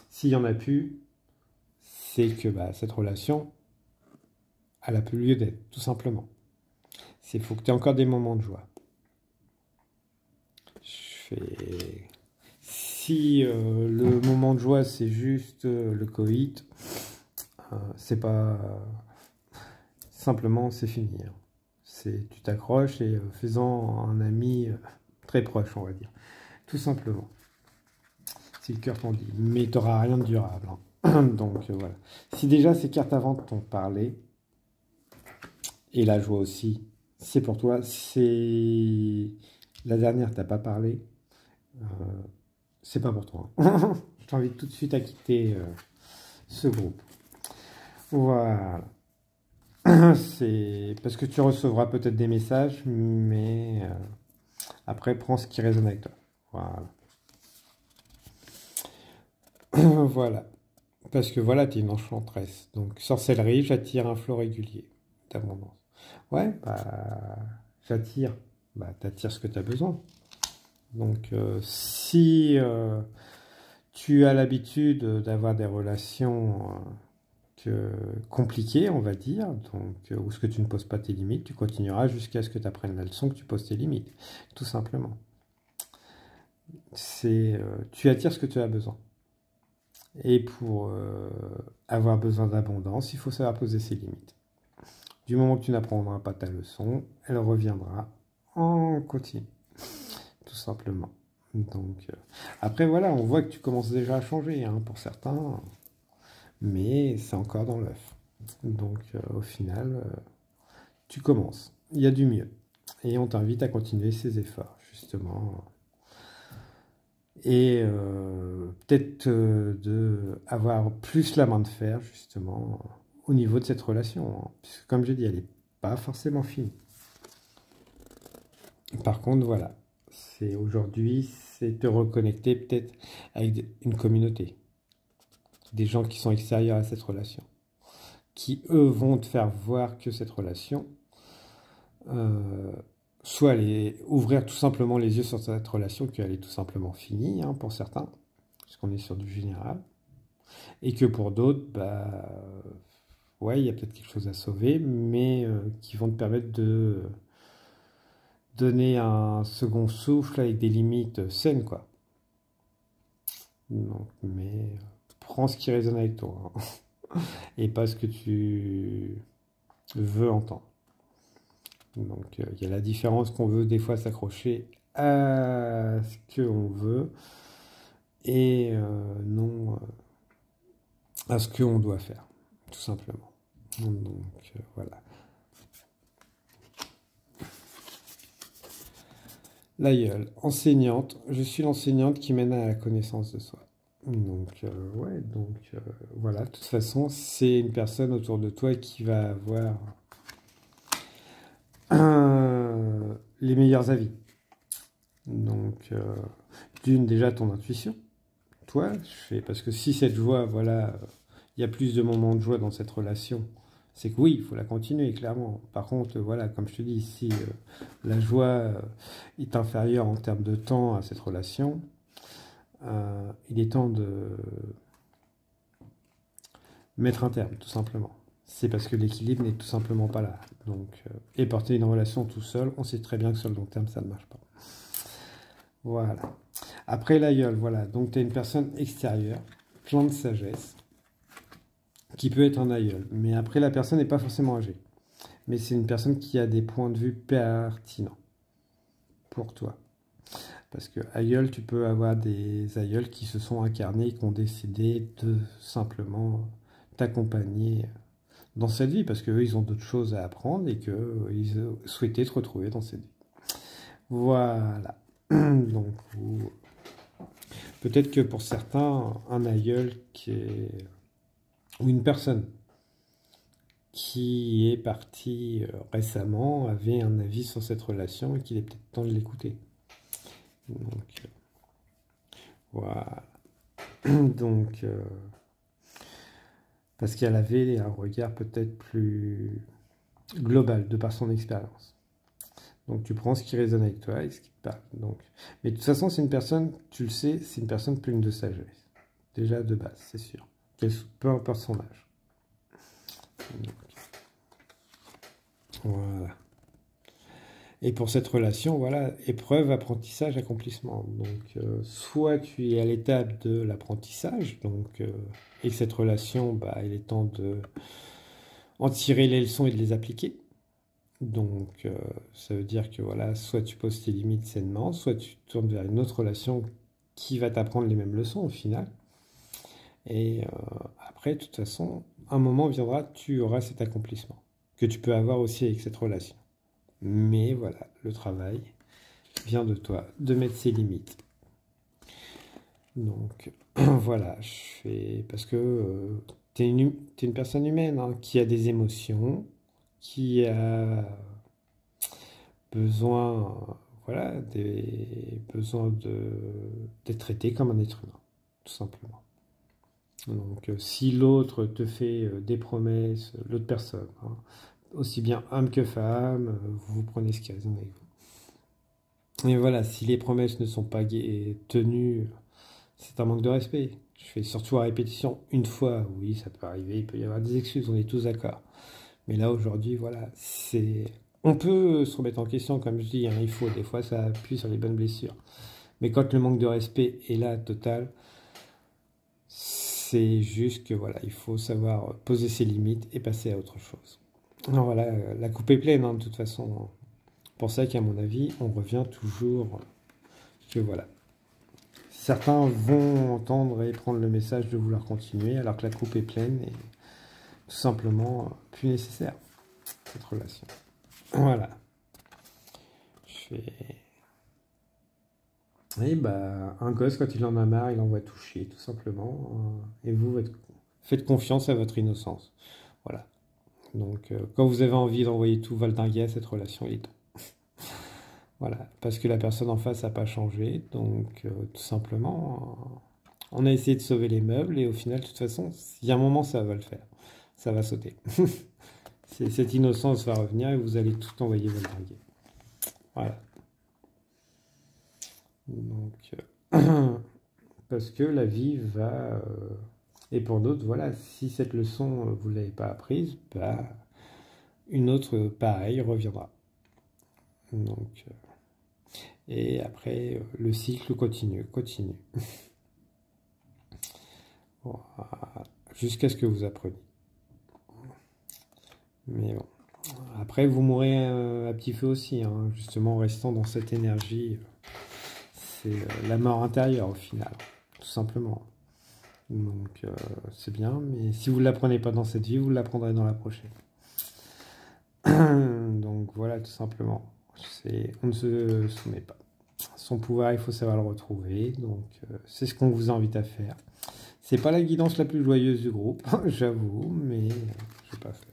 S'il n'y en a plus, c'est que cette relation, elle n'a plus lieu d'être, tout simplement. Il faut que tu aies encore des moments de joie. Si le moment de joie, c'est juste le coït, c'est pas... simplement, c'est fini. Hein. Tu t'accroches et fais-en un ami très proche, on va dire. Tout simplement. si le cœur t'en dit. Mais tu n'auras rien de durable, hein. Donc voilà. Si déjà ces cartes avant t'ont parlé, et la joie aussi, c'est pour toi. C'est la dernière, t'as pas parlé, euh, c'est pas pour toi, hein. Je t'invite tout de suite à quitter ce groupe. Voilà. C'est parce que tu recevras peut-être des messages, mais après, prends ce qui résonne avec toi. Voilà. Voilà. Parce que voilà, tu es une enchanteresse. Donc, sorcellerie, j'attire un flot régulier d'abondance. Ouais, bah, j'attire. Bah, t'attires ce que tu as besoin. Donc, si tu as l'habitude d'avoir des relations compliquées, on va dire, donc, où ce que tu ne poses pas tes limites, tu continueras jusqu'à ce que tu apprennes la leçon que tu poses tes limites. Tout simplement. Tu attires ce que tu as besoin. Et pour avoir besoin d'abondance, il faut savoir poser ses limites. Du moment que tu n'apprendras pas ta leçon, elle reviendra en continu. Tout simplement. Donc, après, voilà, on voit que tu commences déjà à changer, hein, pour certains, mais c'est encore dans l'œuf. Donc, au final, tu commences. Il y a du mieux. Et on t'invite à continuer ces efforts, justement. Et peut-être de avoir plus la main de fer, justement, au niveau de cette relation, hein. Puisque, comme j'ai dit, elle n'est pas forcément finie. Par contre, voilà, c'est aujourd'hui, c'est te reconnecter peut-être avec une communauté, des gens qui sont extérieurs à cette relation, qui, eux, vont te faire voir que cette relation, soit ouvrir tout simplement les yeux sur cette relation, qu'elle est tout simplement finie, hein, pour certains, puisqu'on est sur du général, et que pour d'autres, bah, ouais, il y a peut-être quelque chose à sauver, mais qui vont te permettre de donner un second souffle avec des limites saines, quoi. Donc, mais prends ce qui résonne avec toi, hein, et pas ce que tu veux entendre. Donc, il y a la différence qu'on veut des fois s'accrocher à ce qu'on veut et non à ce qu'on doit faire, tout simplement. Donc, voilà. L'aïeul, enseignante. Je suis l'enseignante qui mène à la connaissance de soi. Donc, ouais, donc voilà. De toute façon, c'est une personne autour de toi qui va avoir les meilleurs avis. Donc, déjà ton intuition. Toi, parce que si cette joie, voilà, il y a plus de moments de joie dans cette relation, c'est que oui, il faut la continuer, clairement. Par contre, voilà, comme je te dis, si la joie est inférieure en termes de temps à cette relation, il est temps de mettre un terme, tout simplement. C'est parce que l'équilibre n'est tout simplement pas là. Donc, et porter une relation tout seul, on sait très bien que sur le long terme, ça ne marche pas. Voilà. Après l'aïeul, voilà. Donc, tu es une personne extérieure, plein de sagesse, qui peut être un aïeul. Mais après, la personne n'est pas forcément âgée. Mais c'est une personne qui a des points de vue pertinents pour toi. Parce que aïeul, tu peux avoir des aïeuls qui se sont incarnés et qui ont décidé de simplement t'accompagner dans cette vie, parce qu'eux, ils ont d'autres choses à apprendre et qu'ils souhaitaient te retrouver dans cette vie. Voilà. Donc, peut-être que pour certains, un aïeul ou une personne qui est partie récemment avait un avis sur cette relation et qu'il est peut-être temps de l'écouter. Donc, voilà. Donc, parce qu'elle avait un regard peut-être plus global de par son expérience. Donc tu prends ce qui résonne avec toi et ce qui te parle. Donc, mais de toute façon, c'est une personne, tu le sais, c'est une personne pleine de sagesse. Déjà de base, c'est sûr. Peu importe son âge. Donc, voilà. Et pour cette relation, voilà, épreuve, apprentissage, accomplissement. Donc, soit tu es à l'étape de l'apprentissage, donc, et que cette relation, bah, il est temps de en tirer les leçons et de les appliquer. Donc, ça veut dire que voilà, soit tu poses tes limites sainement, soit tu te tournes vers une autre relation qui va t'apprendre les mêmes leçons au final. Et après, de toute façon, un moment viendra, tu auras cet accomplissement que tu peux avoir aussi avec cette relation. Mais voilà, le travail vient de toi, de mettre ses limites. Donc voilà, je fais parce que tu es une personne humaine hein, qui a des émotions, qui a besoin, voilà, des besoins d'être traité comme un être humain, tout simplement. Donc, si l'autre te fait des promesses, l'autre personne, hein, aussi bien homme que femme, vous vous prenez ce qui résonne avec vous. Et voilà, si les promesses ne sont pas tenues, c'est un manque de respect. Je fais surtout à répétition une fois, oui, ça peut arriver, il peut y avoir des excuses, on est tous d'accord. Mais là, aujourd'hui, voilà, on peut se remettre en question, comme je dis, hein, il faut, des fois, ça appuie sur les bonnes blessures. Mais quand le manque de respect est là, total, c'est juste que, voilà, il faut savoir poser ses limites et passer à autre chose. Alors voilà, la coupe est pleine, hein, de toute façon. Pour ça qu'à mon avis, on revient toujours que, voilà. Certains vont entendre et prendre le message de vouloir continuer, alors que la coupe est pleine et tout simplement plus nécessaire, cette relation. Voilà. Je fais... Et bah, un gosse, quand il en a marre, il envoie toucher, tout simplement. Et vous, faites confiance à votre innocence. Voilà. Donc, quand vous avez envie d'envoyer tout valdinguer à cette relation, il est temps. Voilà. Parce que la personne en face n'a pas changé. Donc, tout simplement, on a essayé de sauver les meubles. Et au final, de toute façon, il y a un moment, ça va le faire. Ça va sauter. Cette innocence va revenir et vous allez tout envoyer valdinguer. Voilà. Donc, parce que la vie va... et pour d'autres, voilà, si cette leçon, vous ne l'avez pas apprise, bah, une autre pareille reviendra. Donc, et après, le cycle continue. Voilà. Jusqu'à ce que vous appreniez. Mais bon. Après, vous mourrez à petit feu aussi, hein, justement en restant dans cette énergie. C'est la mort intérieure au final, tout simplement. Donc c'est bien, mais si vous ne l'apprenez pas dans cette vie, vous l'apprendrez dans la prochaine. Donc voilà, tout simplement. On ne se soumet pas. Son pouvoir, il faut savoir le retrouver. Donc c'est ce qu'on vous invite à faire. C'est pas la guidance la plus joyeuse du groupe, j'avoue, mais je n'ai pas fait.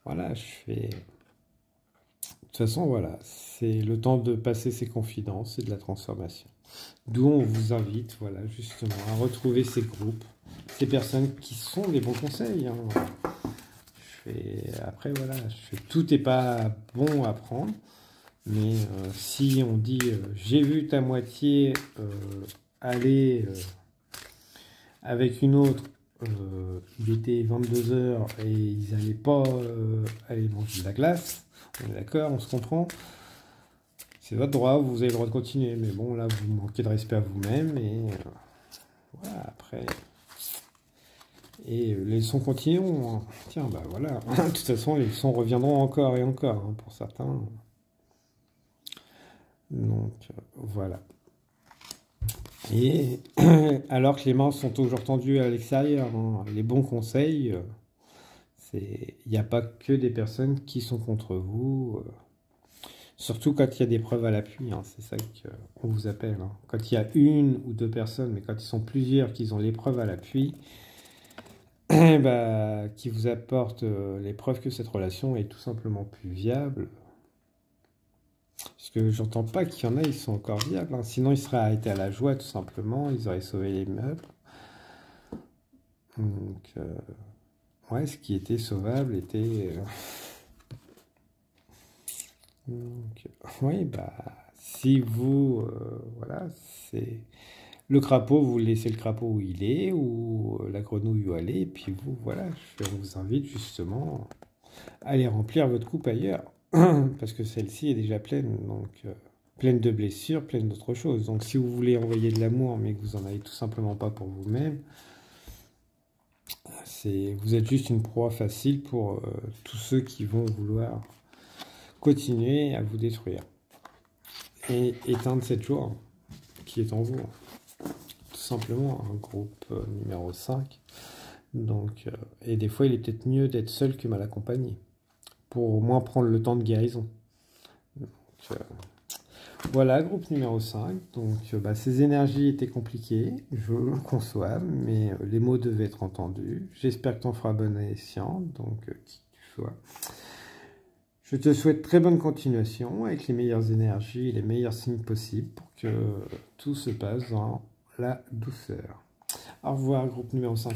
Voilà, je fais... De toute façon, voilà, c'est le temps de passer ses confidences et de la transformation. D'où on vous invite, voilà, justement, à retrouver ces groupes, ces personnes qui sont des bons conseils. Hein. Après, voilà, tout n'est pas bon à prendre, mais si on dit j'ai vu ta moitié aller avec une autre, il était 22h et ils n'allaient pas aller manger de la glace, on est d'accord, on se comprend. C'est votre droit, vous avez le droit de continuer, mais bon, là, vous manquez de respect à vous-même, et voilà, après... Et les leçons continueront, hein. Tiens, bah voilà, de toute façon, les leçons reviendront encore et encore, hein, pour certains. Donc, voilà. Et alors que les mains sont toujours tendues à l'extérieur, hein, les bons conseils, il n'y a pas que des personnes qui sont contre vous, surtout quand il y a des preuves à l'appui, hein, c'est ça qu'on vous appelle. Hein. Quand il y a une ou deux personnes, mais quand ils sont plusieurs qui ont les preuves à l'appui, bah, qui vous apportent les preuves que cette relation est tout simplement plus viable. Parce que j'entends pas qu'il y en a, ils sont encore viables. Hein. Sinon, ils seraient arrêtés à la joie, tout simplement. Ils auraient sauvé les meubles. Donc, ouais, ce qui était sauvable était... Donc, oui, bah, si vous... voilà, c'est... Le crapaud, vous laissez le crapaud où il est, ou la grenouille où elle est, et puis vous, voilà, on vous invite justement à aller remplir votre coupe ailleurs. Parce que celle-ci est déjà pleine, donc pleine de blessures, pleine d'autres choses. Donc si vous voulez envoyer de l'amour, mais que vous n'en avez tout simplement pas pour vous-même, vous êtes juste une proie facile pour tous ceux qui vont vouloir continuer à vous détruire. Et éteindre cette joie qui est en vous. simplement, un groupe numéro 5. Donc, et des fois, il est peut-être mieux d'être seul que mal accompagné, pour au moins prendre le temps de guérison. Donc, voilà, groupe numéro 5. Donc, ces énergies étaient compliquées, je le conçois, mais les mots devaient être entendus. J'espère que tu en feras bon escient, donc qui que tu sois. Je te souhaite très bonne continuation avec les meilleures énergies et les meilleurs signes possibles pour que tout se passe dans la douceur. Au revoir, groupe numéro 5.